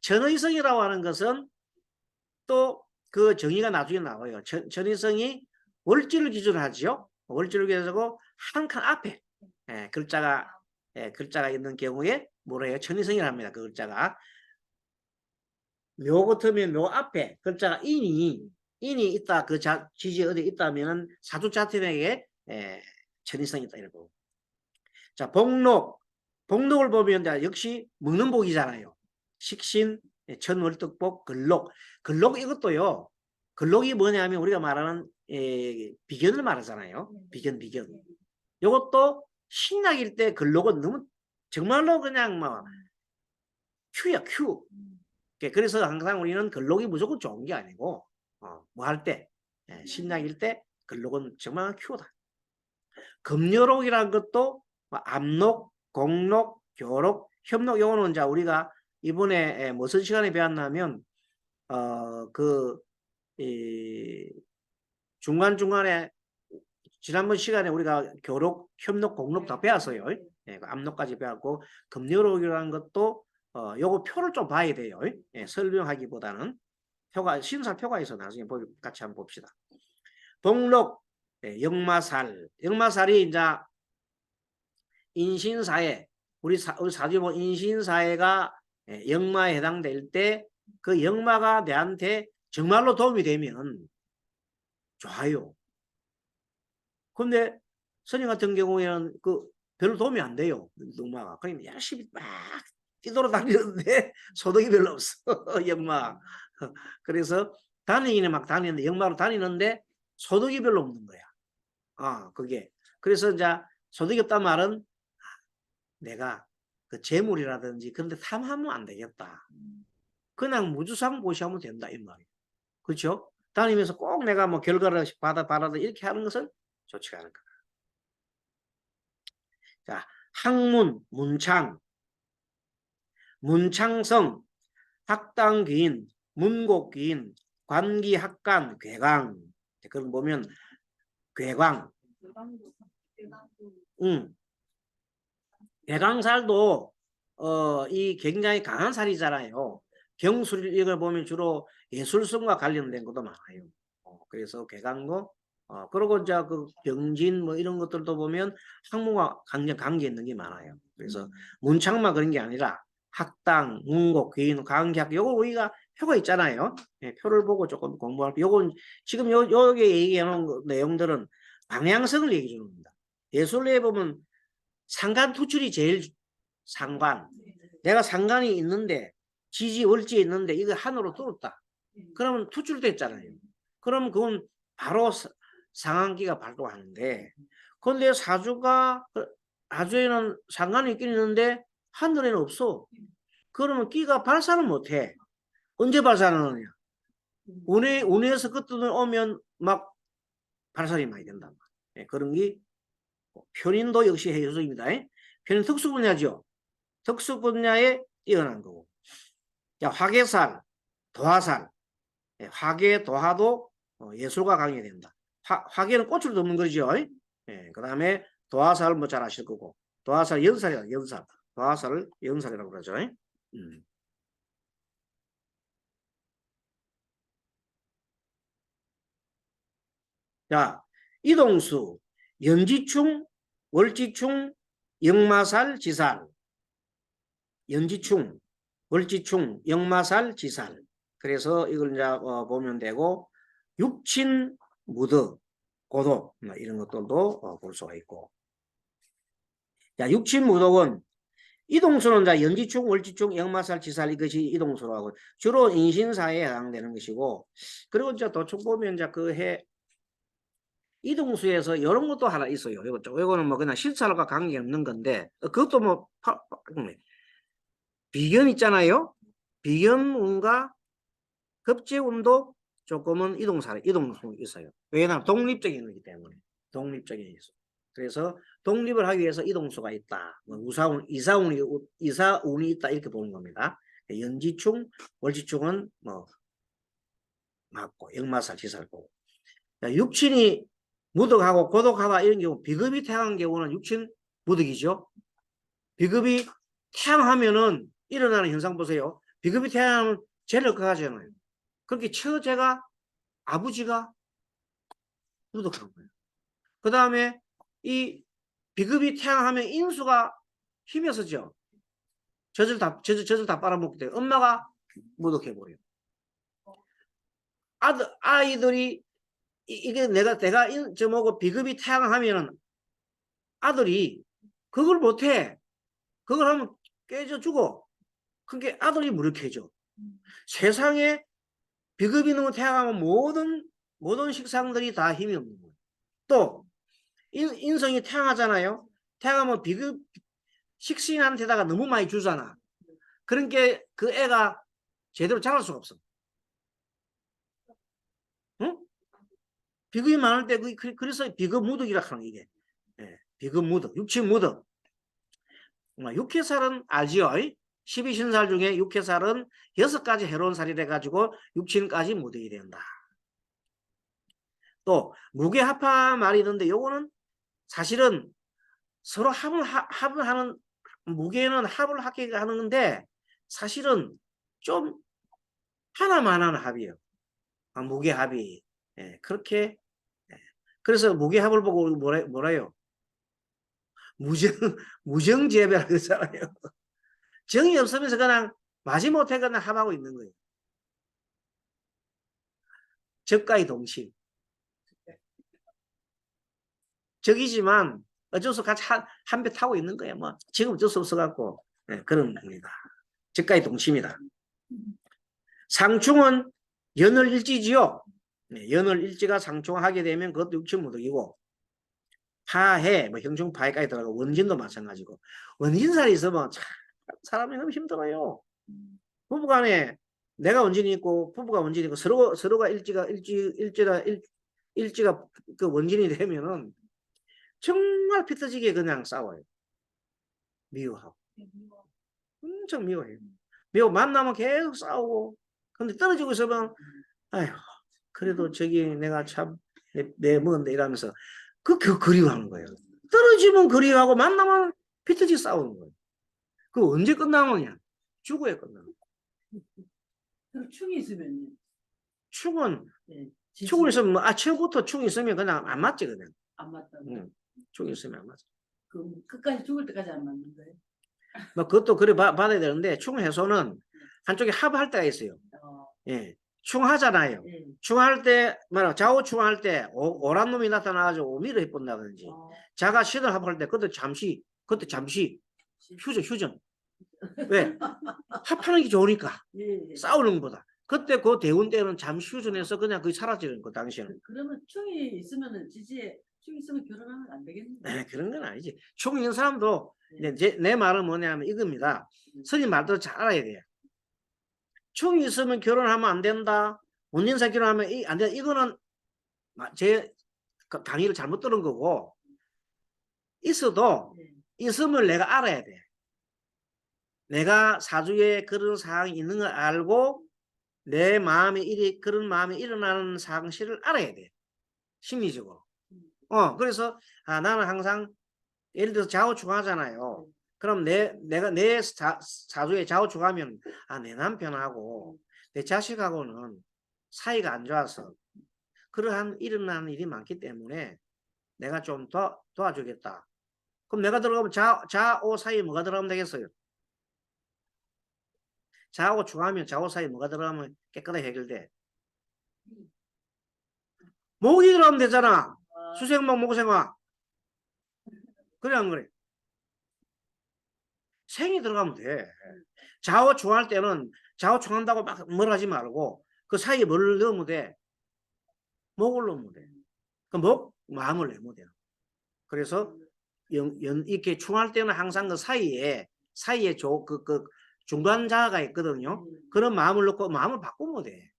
천의성이라고 하는 것은 또 그 정의가 나중에 나와요. 천의성이 월지를 기준으로 하죠. 월지를 기준으로 한 칸 앞에 글자가 있는 경우에 뭐라 해요? 천의성이라 합니다. 그 글자가 묘 같으면 묘 앞에 글자가 인이 있다. 그 지지 어디 있다면은 사주자팀에게 천의성이 있다 이러고. 자, 복록을 보면 역시 먹는 복이잖아요. 식신, 천월덕복, 근록 이것도요. 근록이 뭐냐면 우리가 말하는 비견을 말하잖아요. 비견. 이것도 신약일 때 근록은 너무 정말로 그냥 뭐 큐야 큐. 그래서 항상 우리는 근록이 무조건 좋은 게 아니고 뭐 할 때 신약일 때 근록은 정말 큐다. 금요록이라는 것도 암록, 공록, 교록, 협록 요거는 이제 우리가 이번에 무슨 시간에 배웠냐면 중간중간에 지난번 시간에 우리가 교록, 협록, 공록 다 배웠어요. 암록까지 배웠고 금요록이라는 것도 요거 표를 좀 봐야 돼요. 설명하기보다는 신사표가 있어. 나중에 같이 한번 봅시다. 복록, 역마살이 이제 인신사회 우리 사주 보면 인신사회가 역마에 해당될 때 그 역마가 내한테 정말로 도움이 되면 좋아요. 근데 선임 같은 경우에는 그 별로 도움이 안 돼요. 역마가. 그러니까 열심히 막 뛰돌아다니는데 소득이 별로 없어. 역마. 그래서 다니기는 막 다니는데 역마로 다니는데 소득이 별로 없는 거야. 그게. 그래서 이제 소득이 없단 말은 내가 그 재물이라든지 그런데 탐하면 안 되겠다. 그냥 무주상 보시하면 된다 이 말이에요. 그렇죠? 다니면서 꼭 내가 뭐 결과를 받아 이렇게 하는 것은 좋지가 않을 거다. 자, 학문, 문창성, 학당귀인, 문곡귀인, 관기학관, 괴강. 그걸 보면 괴광. 괴강살도 이 굉장히 강한 살이잖아요. 경술 이걸 보면 주로 예술성과 관련된 것도 많아요. 그래서 괴강도 그리고 이제 그 병진 뭐 이런 것들도 보면 학문과 관계 있는 게 많아요. 그래서 문창만 그런 게 아니라 학당, 문곡, 귀인, 강기학 요거 우리가 표가 있잖아요. 표를 보고 조금 공부할 요건 지금 여기 얘기하는 내용들은 방향성을 얘기해 주는 겁니다. 예술에 보면 상관 투출이 제일 상관. 내가 상관이 있는데 지지 월지에 있는데 이거 하늘로 뚫었다. 그러면 투출됐잖아요. 그럼 그건 바로 상한기가 발동하는데 그런데 사주에는 상관이 있긴 있는데 하늘에는 없어. 그러면 끼가 발산을 못해. 언제 발산하느냐? 운에서 그뜻을 오면 막 발산이 많이 된다. 예, 그런 게 편인도 역시 해요소입니다. 편인 특수 분야죠. 특수 분야에 뛰어난 거고. 자, 화계살, 도화살. 예, 화계, 도화도 예술가 강의해야 된다. 화계는 꽃을 덮는 거죠. 예, 그 다음에 도화살은 뭐 잘 아실 거고. 도화살 연살이다. 연살. 도화살을 연살이라고 그러죠. 자, 이동수, 연지충, 월지충, 역마살, 지살. 연지충, 월지충, 역마살, 지살. 그래서 이걸 이제 보면 되고, 육친, 무덕, 고독 뭐 이런 것들도 볼 수가 있고. 자, 육친, 무덕은 이동수는 자 연지충, 월지충, 역마살, 지살 이것이 이동수로 하고 주로 인신사에 해당되는 것이고, 그리고 이제 도충 보면 이제 그 해 이동수에서 이런 것도 하나 있어요. 이거는 뭐 그냥 실살과 관계 없는 건데, 그것도 뭐 비견 있잖아요. 비견운과 급제운도 조금은 이동성이 있어요. 왜냐하면 독립적인 거기 때문에. 독립적인 있어. 그래서 독립을 하기 위해서 이동수가 있다. 뭐 이사운이 있다 이렇게 보는 겁니다. 연지충, 월지충은 뭐 맞고 역마살, 지살고. 육친이 무덕하고 고독하다 이런 경우, 비급이 태양한 경우는 육친 무덕이죠. 비급이 태양하면은 일어나는 현상 보세요. 비급이 태양하면 죄를 가하잖아요. 그렇게 처제가 아버지가 무덕한 거예요. 그 다음에 이 비급이 태양하면 인수가 힘이 서죠. 젖을 다 빨아먹기 때문에 엄마가 무덕해버려요. 아이들이 이게 내가 저 뭐고 비급이 태양하면은 아들이 그걸 못해. 그걸 하면 깨져 죽어. 그게 아들이 무력해져. 세상에 비급이 너무 태양하면 모든 식상들이 다 힘이 없는 거예요. 또 인성이 태양하잖아요. 태양하면 비급 식신한테다가 너무 많이 주잖아. 그러니까 그 애가 제대로 자랄 수가 없어. 응? 비급이 많을 때 그래서 비급 무덕이라 하는 이게. 예, 비급 무덕, 육친 무덕. 육해살은 알지요? 12신살 중에 육해살은 6가지 해로운 살이 돼가지고 육친까지 무덕이 된다. 또 무게합파 말이 있는데 요거는 사실은 서로 합을 하는, 무게는 합을 하게 하는 건데 사실은 좀 하나만 하는 합이에요. 무게합이. 예, 그렇게. 예. 그래서 무게합을 보고 뭐래요? 무정재배라고 그러잖아요. 정이 없으면서 그냥 마지못해 그냥 합하고 있는 거예요. 적과의 동심. 적이지만 어쩔 수 없이 같이 한 배 타고 있는 거예요. 뭐 지금 어쩔 수 없어갖고. 네, 그런 겁니다. 적과의 동심이다. 상충은 연월일지지요. 네, 연월일지가 상충하게 되면 그것도 육친무덕이고, 파해, 뭐 형충파해까지 들어가고, 원진도 마찬가지고. 원진살이 있으면 참 사람이 너무 힘들어요. 부부간에 내가 원진이 있고 부부가 원진이 있고 서로가 일지가 그 원진이 되면은 정말 피 터지게 그냥 싸워요. 미워하고. 엄청 미워해요. 만나면 계속 싸우고. 근데 떨어지고 있으면 아휴 그래도 저기 내가 참 내 먹은데 이러면서 그리워하는 거예요. 떨어지면 그리워하고 만나면 피 터지게 싸우는 거예요. 그 언제 끝나느냐? 죽어야 끝나는 거예요. 그럼 충이 있으면 충은 네, 충을 있으면 뭐 처음부터 충이 있으면 그냥 안 맞지 그냥. 안 맞다고. 응. 충이 있으면 안 맞아. 그럼 끝까지 죽을 때까지 안 맞는 거예요? 뭐 그것도 그래 받아야 되는데 충 해소는 한쪽에 합할 때가 있어요. 예, 충하잖아요. 예. 충할 때 말아 좌우 충할 때 오란 놈이 나타나가지고 오미를 해본다든지 자가 신을 합할 때 그때 잠시 휴전. 왜? 합하는 게 좋으니까. 예. 싸우는 것보다. 그때 그 대운 때는 잠시 휴전해서 그냥 그게 사라지는 거 당시에는. 그러면 충이 있으면은 지지에 충 있으면 결혼하면 안 되겠네. 그런 건 아니지. 충 있는 사람도 네. 내 말은 뭐냐면 이겁니다. 스님 말대로 잘 알아야 돼요. 충이 있으면 결혼하면 안 된다. 운전사 결혼하면 안 된다. 이거는 제 강의를 잘못 들은 거고, 있어도 네. 있음을 내가 알아야 돼. 내가 사주에 그런 상황이 있는 걸 알고 내 마음에 그런 마음이 일어나는 상실을 알아야 돼. 심리적으로. 그래서 나는 항상 예를 들어서 좌우충하잖아요. 그럼 내가 내 사주에 좌우충하면 내 남편하고 내 자식하고는 사이가 안 좋아서 그러한 일어나는 일이 많기 때문에 내가 좀 더 도와주겠다. 그럼 내가 들어가면 좌우 사이에 뭐가 들어가면 되겠어요? 좌우 충하면 좌우 사이에 뭐가 들어가면 깨끗하게 해결돼? 목이 들어가면 되잖아. 수생목 목생화. 그래 안 그래? 생이 들어가면 돼. 좌우 충할 때는 좌우 충한다고 막 뭘 하지 말고 그 사이에 뭘 넣으면 돼? 목을 넣으면 돼. 그 마음을 내면 돼요. 그래서 이렇게 충할 때는 항상 그 사이에 그 중간 자가 있거든요. 그런 마음을 넣고 마음을 바꾸면 돼.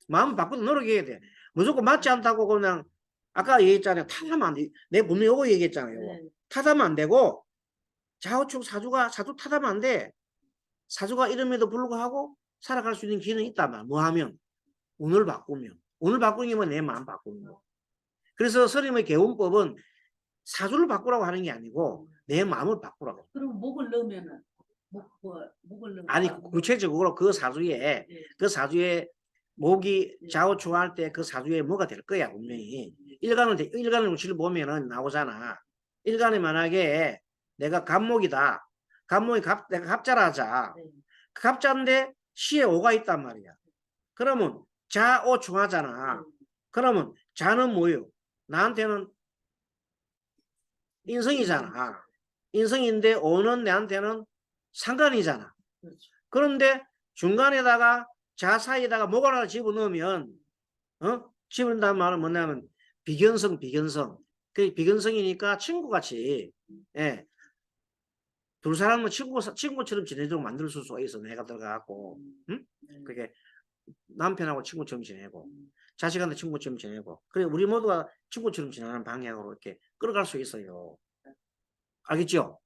마음을 바꾸도 노력해야 돼. 무조건 맞지 않다고 그냥 아까 얘기했잖아요. 탓하면 안 돼. 내가 분명히 이거 얘기했잖아요. 네. 탓하면 안 되고 좌우충 사주 탓하면 안 돼. 사주가 이름에도 불구하고 살아갈 수 있는 기능이 있단 말이야. 뭐 하면? 운을 바꾸면. 운을 바꾸는 게 뭐 내 마음 바꾸는 거. 그래서 스님의 개운법은 사주를 바꾸라고 하는 게 아니고 내 마음을 바꾸라고. 그럼 목을 넣으면은 목을 넣으면 아니 구체적으로 그 사주에 목이 좌우충할 때 그 사주에 뭐가 될 거야 분명히. 일간을 우치를 보면은 나오잖아. 일간에 만약에 내가 갑목이다. 내가 갑자라 하자. 네. 갑자인데 시에 오가 있단 말이야. 그러면 좌우충하잖아. 그러면 자는 뭐예요? 나한테는 인성이잖아. 인성인데 오는 내한테는 상관이잖아. 그렇죠. 그런데 중간에다가 자 사이에다가 목 하나 집어넣으면 집어넣는다는 말은 뭐냐면 비견성. 그 비견성이니까 친구같이 둘 사람은 친구처럼 지내도록 만들 수가 있어. 내가 들어가갖고 그게 남편하고 친구처럼 지내고 자식한테 친구처럼 지내고 그래 우리 모두가 친구처럼 지내는 방향으로 이렇게 끌어갈 수 있어요. 알겠죠?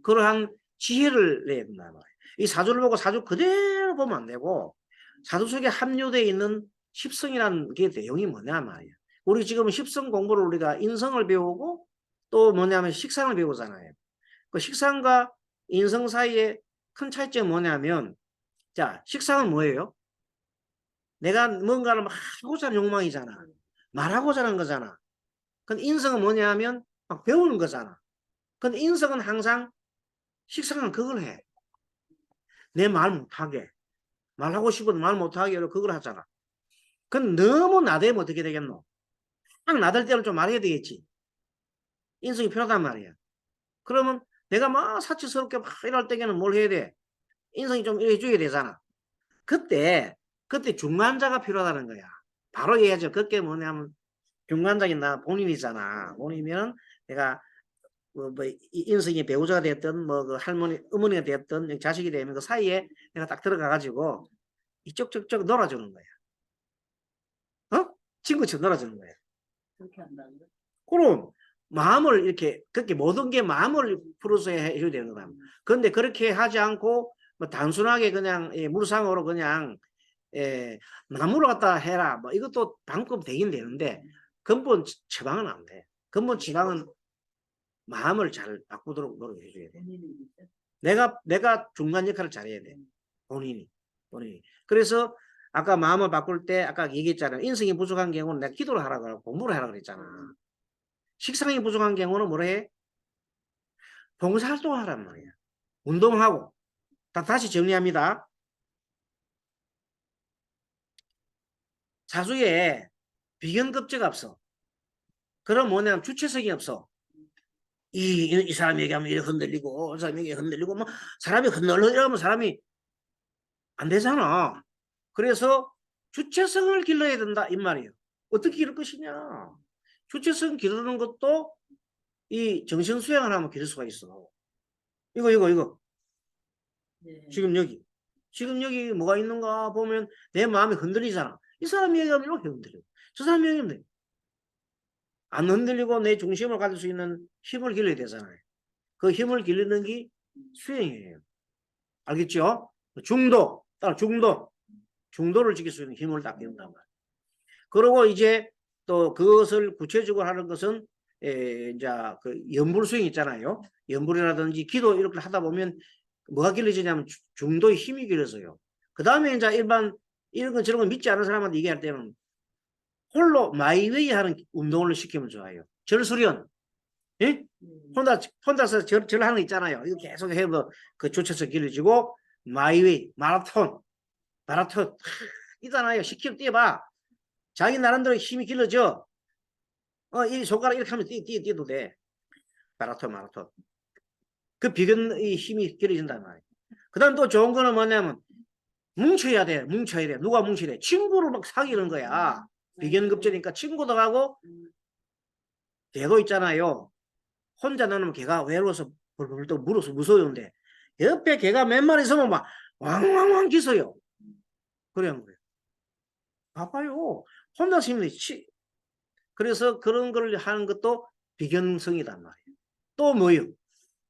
그러한 지혜를 내야 된단 말이에요. 이 사주를 보고 사주 그대로 보면 안 되고 사주 속에 함유되어 있는 십성이라는 게 내용이 뭐냐 말이에요. 우리 지금 십성 공부를 우리가 인성을 배우고 또 뭐냐면 식상을 배우잖아요. 그 식상과 인성 사이에 큰 차이점이 뭐냐면 자 식상은 뭐예요? 내가 뭔가를 막 하고자 하는 욕망이잖아. 말하고자 하는 거잖아. 근데 인성은 뭐냐면 막 배우는 거잖아. 근데 인성은 항상 식상은 그걸 해. 내 말 못하게. 말하고 싶어도 말 못하게 그걸 하잖아. 그건 너무 나대면 어떻게 되겠노? 딱 나댈 때는 좀 말해야 되겠지. 인성이 필요하단 말이야. 그러면 내가 막 사치스럽게 막 이럴 때에는 뭘 해야 돼? 인성이 좀 해줘야 되잖아. 그때 중간자가 필요하다는 거야. 바로 얘기하죠. 그게 뭐냐면 중간자인 나 본인이잖아. 본인이면 내가 인성이 배우자가 됐든 그 할머니 어머니가 됐든 자식이 되면 그 사이에 내가 딱 들어가 가지고 이쪽 저쪽 놀아주는 거야. 친구처럼 놀아주는 거야. 그렇게 한다는 거. 그럼 마음을 이렇게 그렇게 모든 게 마음을 풀어서 해줘야 되는 거다. 그런데 그렇게 하지 않고 뭐 단순하게 그냥 물상으로 그냥 나무로 갖다 해라. 뭐 이것도 방법 되긴 되는데 근본 처방은 안 돼. 근본 처방은 마음을 잘 바꾸도록 노력해줘야 돼. 내가 중간 역할을 잘해야 돼. 본인이. 그래서 아까 마음을 바꿀 때 아까 얘기했잖아요. 인성이 부족한 경우는 내가 기도를 하라고 하고 공부를 하라고 그랬잖아. 식상이 부족한 경우는 뭐라 해? 봉사활동을 하란 말이야. 운동하고. 다시 정리합니다. 사주에 비견급제가 없어. 그럼 뭐냐면 주체성이 없어. 이 사람이 얘기하면 이렇게 흔들리고 이 사람이 얘기하면 흔들리고 뭐 사람이 흔들리면 사람이 안 되잖아. 그래서 주체성을 길러야 된다 이 말이에요. 어떻게 기를 것이냐. 주체성 기르는 것도 이 정신 수양을 하면 기를 수가 있어. 이거. 네. 지금 여기 뭐가 있는가 보면 내 마음이 흔들리잖아. 이 사람이 얘기하면 이렇게 흔들려. 저 사람이 얘기하면 안 흔들리고 내 중심을 가질 수 있는 힘을 길러야 되잖아요. 그 힘을 기르는 게 수행이에요. 알겠죠? 따라 중도를 지킬 수 있는 힘을 딱 기른단 말이에요. 그리고 이제 또 그것을 구체적으로 하는 것은 이제 그 연불수행 있잖아요. 연불이라든지 기도 이렇게 하다 보면 뭐가 길러지냐면 중도의 힘이 길러져요. 그 다음에 이제 일반 이런 거 저런 거 믿지 않는 사람한테 얘기할 때는 홀로 마이웨이 하는 운동을 시키면 좋아요. 절수련. 예? 혼자서 절하는 거 있잖아요. 이거 계속 해도 그 주체성 길러지고 마이웨이 마라톤 있잖아요. 10km 뛰어봐. 자기 나름대로 힘이 길러져. 이 손가락 이렇게 하면 뛰어도 돼. 마라톤. 그 비근의 힘이 길어진단 말이에요. 그 다음 또 좋은 거는 뭐냐면 뭉쳐야 돼. 누가 뭉쳐야 돼? 친구를 막 사귀는 거야. 비견급제니까 친구도 하고 개도 있잖아요. 혼자 나누면 개가 외로워서 벌벌 떠 물어서 무서운데 옆에 개가 몇 마리 있으면 막 왕왕왕 짖어요. 그런 거예요. 봐봐요. 혼자서 힘이 그래서 그런 걸 하는 것도 비견성이단 말이에요. 또 뭐요?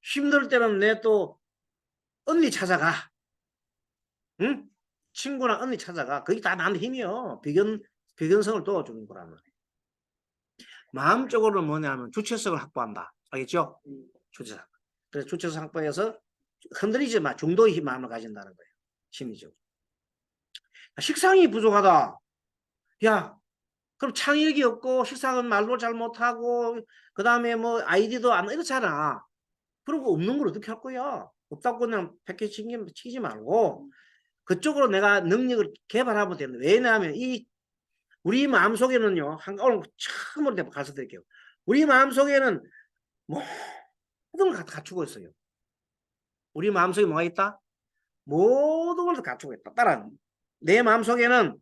힘들 때는 내 또 언니 찾아가. 응? 친구나 언니 찾아가. 그게 다 나한테 힘이요. 비견성을 도와주는 거란 말이에요. 마음적으로는 뭐냐면 주체성을 확보한다. 알겠죠? 주체성. 그래서 주체성 확보해서 흔들리지 마. 중도의 마음을 가진다는 거예요. 심리적으로. 식상이 부족하다. 야, 그럼 창의력이 없고 식상은 말도 잘 못하고 그 다음에 뭐 아이디도 안 이렇잖아. 그런 거 없는 걸 어떻게 할 거야? 없다고 그냥 패키지 치지 말고 그쪽으로 내가 능력을 개발하면 되는데 왜냐하면 우리 마음속에는요. 오늘 처음으로 가르쳐 드릴게요. 우리 마음속에는 모든 걸 갖추고 있어요. 우리 마음속에 뭐가 있다? 모든 걸 갖추고 있다. 따라 내 마음속에는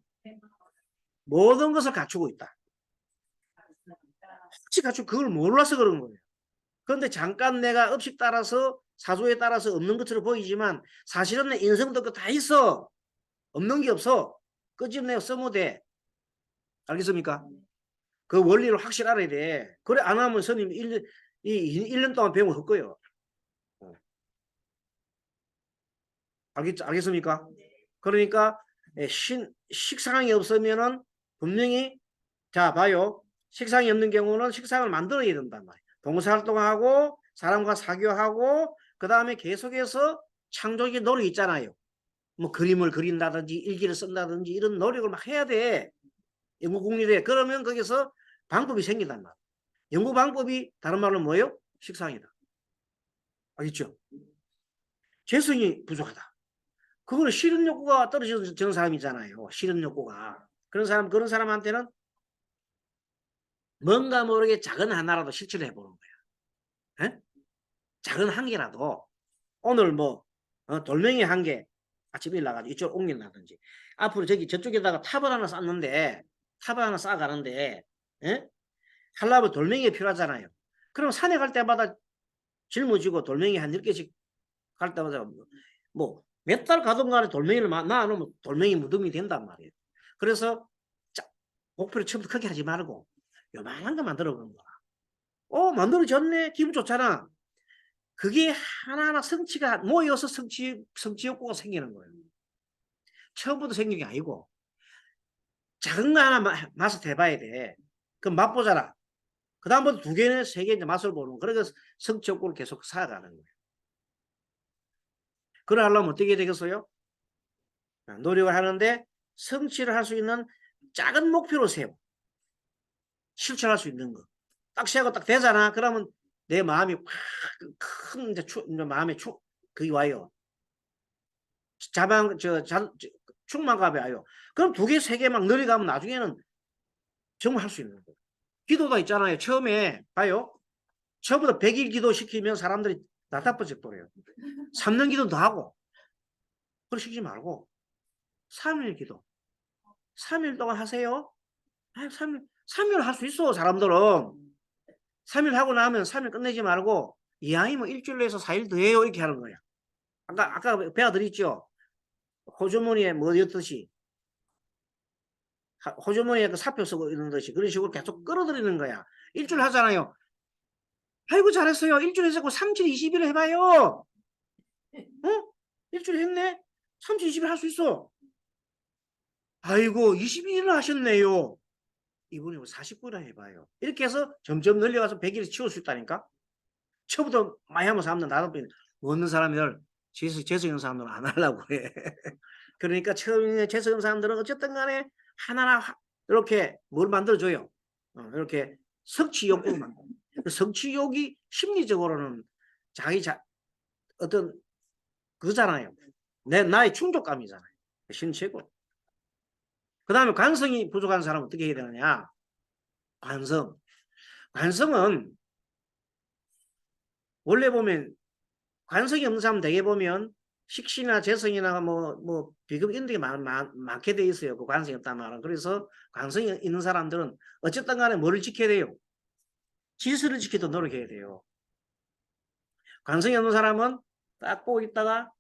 모든 것을 갖추고 있다. 혹시 갖추고 그걸 몰라서 그런 거예요. 그런데 잠깐 내가 업식 따라서 사조에 따라서 없는 것처럼 보이지만 사실은 내 인성도 다 있어. 없는 게 없어. 끄집내 쓰면 돼. 알겠습니까? 그 원리를 확실히 알아야 돼. 그래 안 하면 스님 1년 동안 배우면 헛거예요. 알겠습니까? 그러니까 식상이 없으면은 분명히 자 봐요. 식상이 없는 경우는 식상을 만들어야 된단 말이에요. 봉사활동하고 사람과 사교하고 그 다음에 계속해서 창조적인 노력이 있잖아요. 뭐 그림을 그린다든지 일기를 쓴다든지 이런 노력을 막 해야 돼. 연구국리대. 그러면 거기서 방법이 생긴단 말이에요. 연구 방법이 다른 말로 뭐예요? 식상이다. 알겠죠? 재성이 부족하다. 그거는 실현 욕구가 떨어지는 사람이잖아요. 실현 욕구가. 그런 사람한테는 뭔가 모르게 작은 하나라도 실천을 해보는 거야. 에? 작은 한 개라도 오늘 뭐 돌멩이 한 개 아침에 일어나가지고 이쪽 옮긴다든지 앞으로 저쪽에다가 탑을 하나 쌓아가는데 하려면 돌멩이가 필요하잖아요. 그럼 산에 갈 때마다 짊어지고 돌멩이 한 10개씩 갈 때마다 뭐 몇 달 가던 간에 돌멩이를 놔놓으면 돌멩이 무덤이 된단 말이에요. 그래서 목표를 처음부터 크게 하지 말고 요만한 거 만들어 보는 거야. 만들어졌네. 기분 좋잖아. 그게 하나하나 성취가 모여서 성취 욕구가 생기는 거예요. 처음부터 생긴 게 아니고 작은 거 하나 맛을 대봐야 돼. 그럼 맛보잖아. 그 다음부터 2개나 3개 이제 맛을 보는. 그래서 성취 욕구를 계속 쌓아가는 거예요. 그래 하려면 어떻게 되겠어요? 노력을 하는데 성취를 할 수 있는 작은 목표로 세워. 실천할 수 있는 거. 딱 세고 딱 되잖아. 그러면 내 마음이 큰 마음에 그게 와요. 충만감이 와요. 그럼 2개, 3개 막 늘어가면 나중에는 정말 할 수 있는 거예요. 기도가 있잖아요. 처음에 봐요. 처음부터 100일 기도 시키면 사람들이 나타버질 거예요. 3년 기도도 하고. 그걸 시키지 말고 3일 기도. 3일 동안 하세요. 3일 3일 할 수 있어, 사람들은. 3일 하고 나면 3일 끝내지 말고 이왕이면 뭐 일주일 내에서 4일 더 해요. 이렇게 하는 거야. 아까 배워드렸죠? 호주머니에 뭐 였듯이. 호주머니에 그 사표 쓰고 이런 듯이 그런 식으로 계속 끌어들이는 거야. 일주일 하잖아요. 아이고 잘했어요. 일주일 해서 37, 20일 해봐요. 어? 일주일 했네? 37, 20일 할 수 있어. 아이고 22일을 하셨네요. 이분이 49일을 해봐요. 이렇게 해서 점점 늘려가서 100일을 치울 수 있다니까. 처음부터 많이 하면 사람들 나도 없는 사람들 재수있는 사람들은 안 하려고 해. 그러니까 처음에 재수있는 사람들은 어쨌든 간에 하나하나 이렇게 뭘 만들어줘요. 이렇게 성취욕을 만들어. 성취욕이 심리적으로는 어떤 그잖아요. 나의 충족감이잖아요. 신체고. 그 다음에 관성이 부족한 사람은 어떻게 해야 되느냐? 관성은 원래 보면 관성이 없는 사람 되게 보면 식신이나 재성이나 뭐 비급 이런 게 많게 돼 있어요. 그 관성이 없단 말은. 그래서 관성이 있는 사람들은 어쨌든 간에 뭐를 지켜야 돼요? 질서를 지키도록 노력해야 돼요. 관성이 없는 사람은 딱 보고 있다가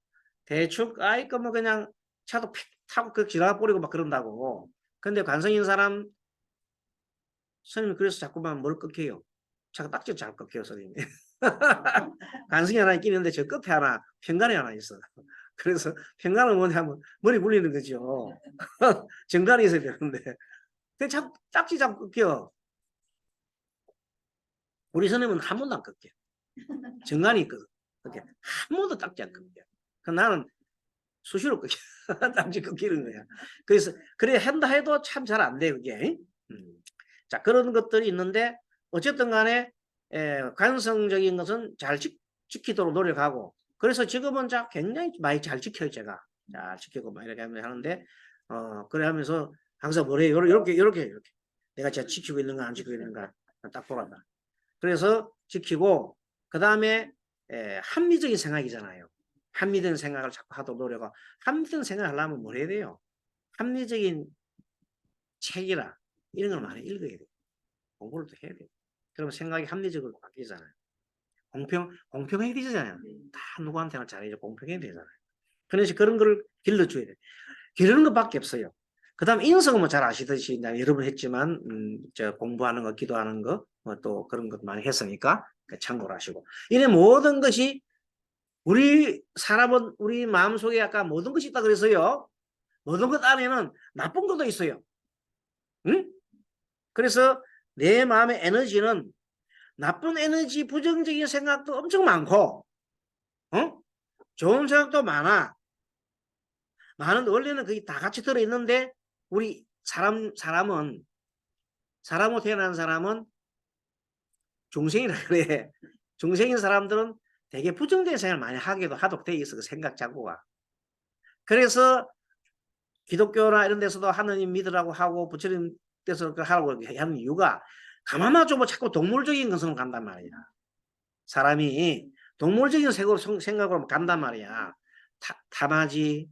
대충 뭐 그냥 차도 픽 타고 그 지나가 버리고 막 그런다고. 근데 관성이 있는 사람 선생님이 그래서 자꾸만 뭘 꺾여요. 자꾸 딱지 잘 꺾여요, 선생님이. 관성이 하나 있긴 있는데 저 끝에 하나 편간이 하나 있어. 그래서 편간은 뭐냐면 머리 굴리는 거죠. 정간이 있어야 되는데 근데 자꾸 딱지 자꾸 꺾여. 우리 선생님은 한 번도 안 꺾여. 정간이 있거든. 그렇게 한 번도 딱지 안 꺾여. 그 나는 수시로 꺾여. 딱지 꺾이는 거야. 그래서 그래 한다 해도 참 잘 안 돼 그게. 자 그런 것들이 있는데 어쨌든 간에 관성적인 것은 잘 지키도록 노력하고 그래서 지금은 굉장히 많이 잘 지켜요. 제가 잘 지키고 막 이렇게 하는데 그래 하면서 항상 뭐래 이렇게 내가 진짜 지키고 있는가 안 지키고 있는가 딱 보란다. 그래서 지키고 그 다음에 합리적인 생각이잖아요. 합리적인 생각을 자꾸 하도록 노력하고 합리적인 생각을 하려면 뭘 해야 돼요? 합리적인 책이라 이런 걸 많이 읽어야 돼요. 공부를 또 해야 돼요. 그러면 생각이 합리적으로 바뀌잖아요. 공평해야 되잖아요. 다 누구한테나 잘해줘 공평해야 되잖아요. 그래서 그런 걸 길러줘야 돼요. 기르는 것밖에 없어요. 그 다음 인성은 뭐 잘 아시듯이 여러 번 했지만 공부하는 거 기도하는 거 뭐 또 그런 것 많이 했으니까 참고를 하시고 이런 모든 것이 우리 사람은 우리 마음속에 아까 모든 것이 있다 그래서요. 모든 것 안에는 나쁜 것도 있어요. 응? 그래서 내 마음의 에너지는 나쁜 에너지 부정적인 생각도 엄청 많고 좋은 생각도 많은 원래는 거의 다 같이 들어있는데 우리 사람은 사람으로 태어난 사람은 중생이라 그래. 중생인 사람들은 되게 부정적인 생각을 많이 하도록 돼 있어. 그 생각 자구가. 그래서 기독교나 이런 데서도 하느님 믿으라고 하고 부처님 데서 하라고 하는 이유가 가만만 좀 자꾸 동물적인 것으로 간단 말이야. 사람이 동물적인 생각으로 간단 말이야. 탐하지,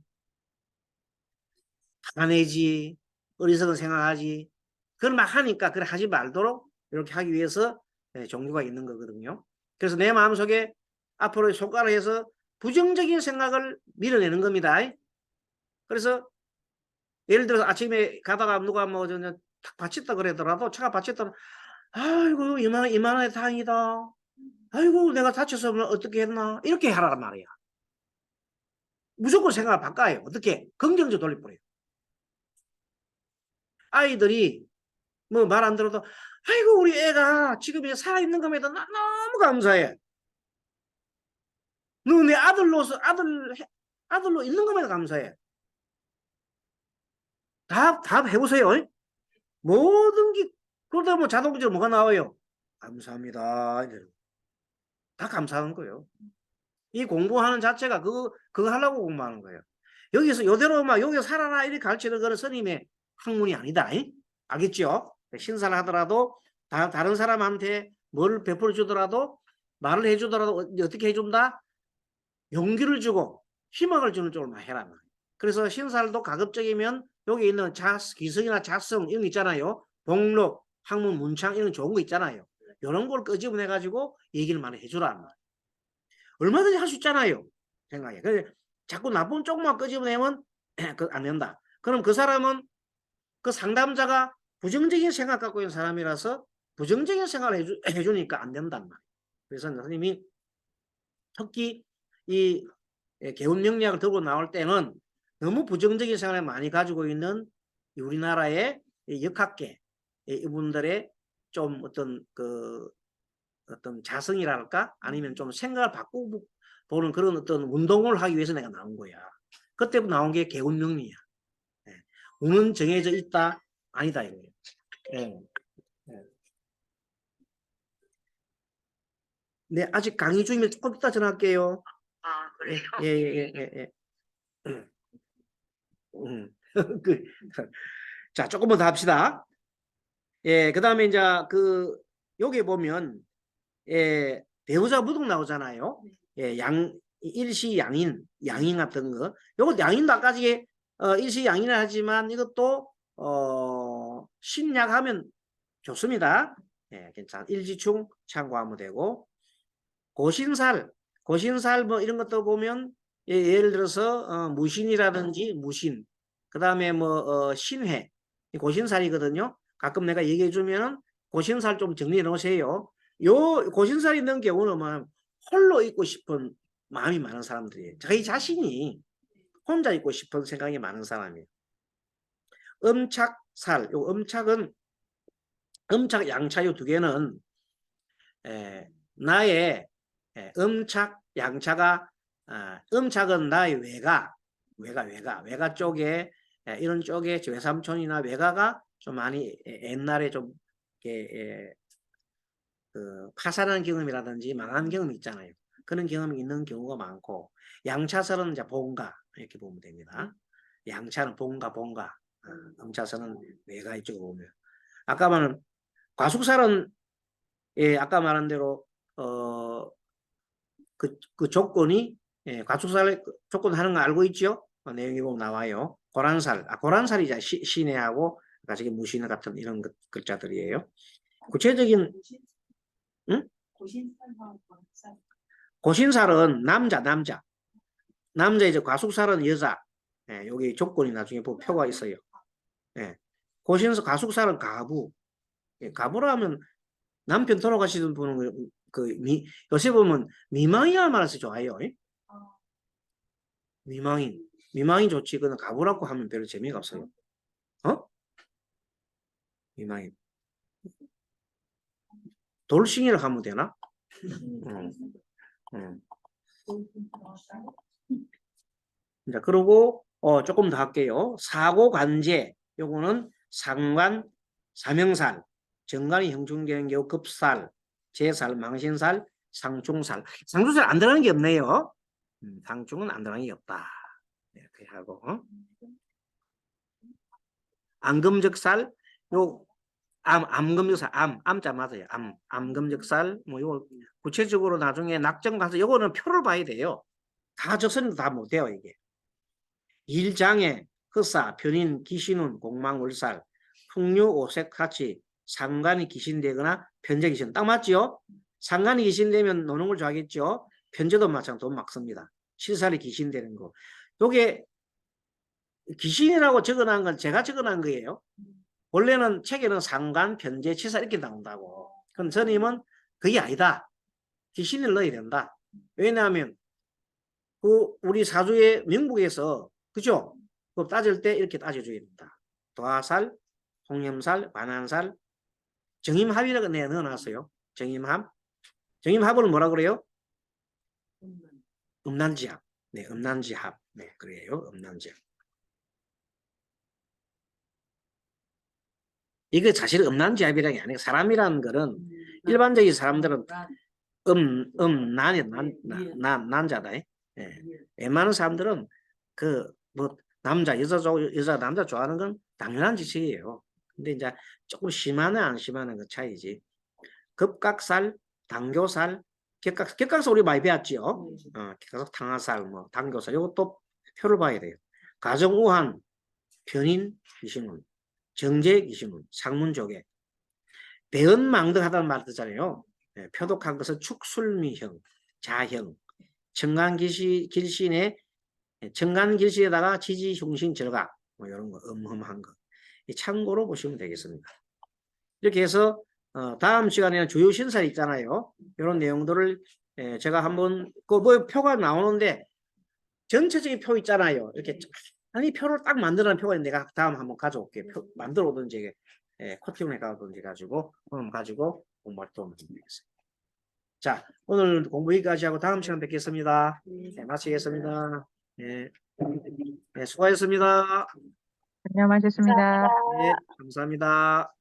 화내지, 어리석은 생각하지. 그걸 막 하니까 그걸 하지 말도록 이렇게 하기 위해서 종교가 있는 거거든요. 그래서 내 마음속에 앞으로 손가락을 해서 부정적인 생각을 밀어내는 겁니다. 그래서 예를 들어서 아침에 가다가 누가 뭐 탁 받쳤다 그러더라도 차가 받쳤다 아이고 이만한 다행이다. 아이고 내가 다쳐서 어떻게 했나 이렇게 하란 말이야. 무조건 생각을 바꿔요. 어떻게? 긍정적으로 돌려버려요. 아이들이 뭐 말 안 들어도 아이고 우리 애가 지금 살아있는 것에도 나 너무 감사해. 너 내 아들로 있는 것에도 감사해. 다 해보세요. 모든 게 그러다 뭐 자동적으로 뭐가 나와요? 감사합니다. 다 감사한 거예요. 이 공부하는 자체가 그거 하려고 공부하는 거예요. 여기서 요대로 막 여기서 살아라 이렇게 가르치는 거는 스님의 학문이 아니다. 알겠죠? 신사를 하더라도 다른 사람한테 뭘 베풀어 주더라도 말을 해주더라도 어떻게 해준다? 용기를 주고 희망을 주는 쪽으로 해라. 그래서 신사도 가급적이면 여기 있는 기성이나 자성 이런 거 있잖아요. 복록, 학문, 문창 이런 좋은 거 있잖아요. 이런 걸 끄집어내 가지고 얘기를 많이 해주라는 말이에요. 얼마든지 할 수 있잖아요. 생각해. 근데 자꾸 나쁜 쪽만 끄집어내면 안 된다. 그럼 그 사람은 그 상담자가 부정적인 생각 갖고 있는 사람이라서 부정적인 생각을 해주니까 안 된단 말이에요. 그래서 선생님이 특히 이 개운 명리학을 들고 나올 때는 너무 부정적인 생각을 많이 가지고 있는 우리나라의 역학계 이분들의 좀 어떤 자성이랄까 아니면 좀 생각을 바꾸고 보는 그런 어떤 운동을 하기 위해서 내가 나온 거야. 그때 나온 게 개운 명리야. 운은 정해져 있다 아니다 이거예요. 네, 아직 강의 중이면 조금 이따 전화할게요. 아, 그래요? 예. 그, 자, 조금만 더 합시다. 예, 그 다음에 이제 여기 보면, 배우자 무등 나오잖아요. 예, 일시 양인 같은 거. 요거 양인도 아까지, 일시 양인을 하지만 이것도, 신약하면 좋습니다. 예, 괜찮아. 일지충 참고하면 되고. 고신살 뭐 이런 것도 보면 예를 들어서 무신이라든지 무신 그 다음에 뭐 신회 고신살이거든요. 가끔 내가 얘기해 주면은 고신살 좀 정리해 놓으세요. 요 고신살이 있는 경우는 홀로 있고 싶은 마음이 많은 사람들이에요. 자기 자신이 혼자 있고 싶은 생각이 많은 사람이에요. 음착살 요 음착 양차 요 두 개는 나의 음착, 양차가 음착은 나의 외가 쪽에 이런 쪽에 외삼촌이나 외가가 좀 많이 옛날에 좀 그 파산한 경험이라든지 망한 경험이 있잖아요. 그런 경험이 있는 경우가 많고 양차설은 이제 본가 이렇게 보면 됩니다. 양차는 본가 음차설은 외가 이쪽에 보면 아까 말한 과숙살은 아까 말한 대로 그 조건이 과축살 조건 하는 거 알고 있죠? 내용이 보면 나와요. 고란살이 이제 신해하고 저게 무신 같은 이런 글자들이에요. 구체적인 응? 고신살은 남자 이제 과숙살은 여자. 여기 조건이 나중에 보면 표가 있어요. 과숙살은 가부. 가부라면 남편 돌아가시는 분은 요새 보면 미망이라는 말을 써 좋아요. 미망이 좋지. 그는 가부라고 하면 별로 재미가 없어요. 미망인. 돌싱이라고 하면 되나? 자, 그리고 조금 더 할게요. 사고관제. 요거는 상관, 사명살, 정관이 형충되는 경우 급살, 제살, 망신살, 상충살. 상충살 안 들어가는 게 없네요. 상충은 안 들어가는 게 없다. 이렇게 하고 암금적살, 암금적살, 암자 맞아요. 암금적살, 뭐 이거 구체적으로 나중에 낙정 가서 요거는 표를 봐야 돼요. 다 적선도 다 못해요 이게. 일장애, 흑사, 편인, 기신운, 공망월살, 풍류, 오색, 같이 상관이 기신되거나 편제 기신 딱 맞죠? 상관이 기신되면 노는 걸 좋아하겠죠? 편제도 마찬가지로 돈 막 씁니다. 실살이 기신되는 거. 요게 기신이라고 적어놓은 건 제가 적어놓은 거예요. 원래는 책에는 상관, 편제, 치사 이렇게 나온다고. 그럼 선임은 그게 아니다. 기신을 넣어야 된다. 왜냐하면 우리 사주의 명북에서 그죠? 그 따질 때 이렇게 따져줘야 된다. 도화살, 홍염살, 반환살, 정임합이라고 내가 넣어놨어요. 정임합. 정임합을 뭐라 그래요? 음란지합. 네, 음란지합. 네, 그래요. 음란지합. 이게 사실 음란지합이라는 게 아니고 사람이라는 거는 일반적인 사람들은 난자다. 웬만한 사람들은 뭐 남자 여자 남자 좋아하는 건 당연한 지식이에요. 근데 이제 조금 심하나 안 심하나 그 차이지. 급각살, 당교살, 격각살 우리 많이 배웠죠. 격각살, 당하살, 뭐 당교살 이것도 표를 봐야 돼요. 가정우한, 편인, 기신운, 정제, 기신운, 상문조개. 배은망덕하다는 말 듣잖아요. 예, 표독한 것은 축술미형, 자형, 청간길신의 청간길신에다가 지지흉신 절각 뭐 이런 거 음험한 거 참고로 보시면 되겠습니다. 이렇게 해서 다음 시간에는 주요 신살 있잖아요. 이런 내용들을 제가 한번 뭐 표가 나오는데 전체적인 표 있잖아요. 이렇게 아니 표를 딱 만들어낸 표가 있는데 내가 다음 한번 가져올게요. 표 만들어 오든지 코팅을 해가든지 가지고 공부할 도움을 드리겠습니다. 자, 오늘 공부 여기까지 하고 다음 시간 뵙겠습니다. 네, 마치겠습니다. 네, 네, 수고하셨습니다. 안녕하셨습니다. 네, 감사합니다.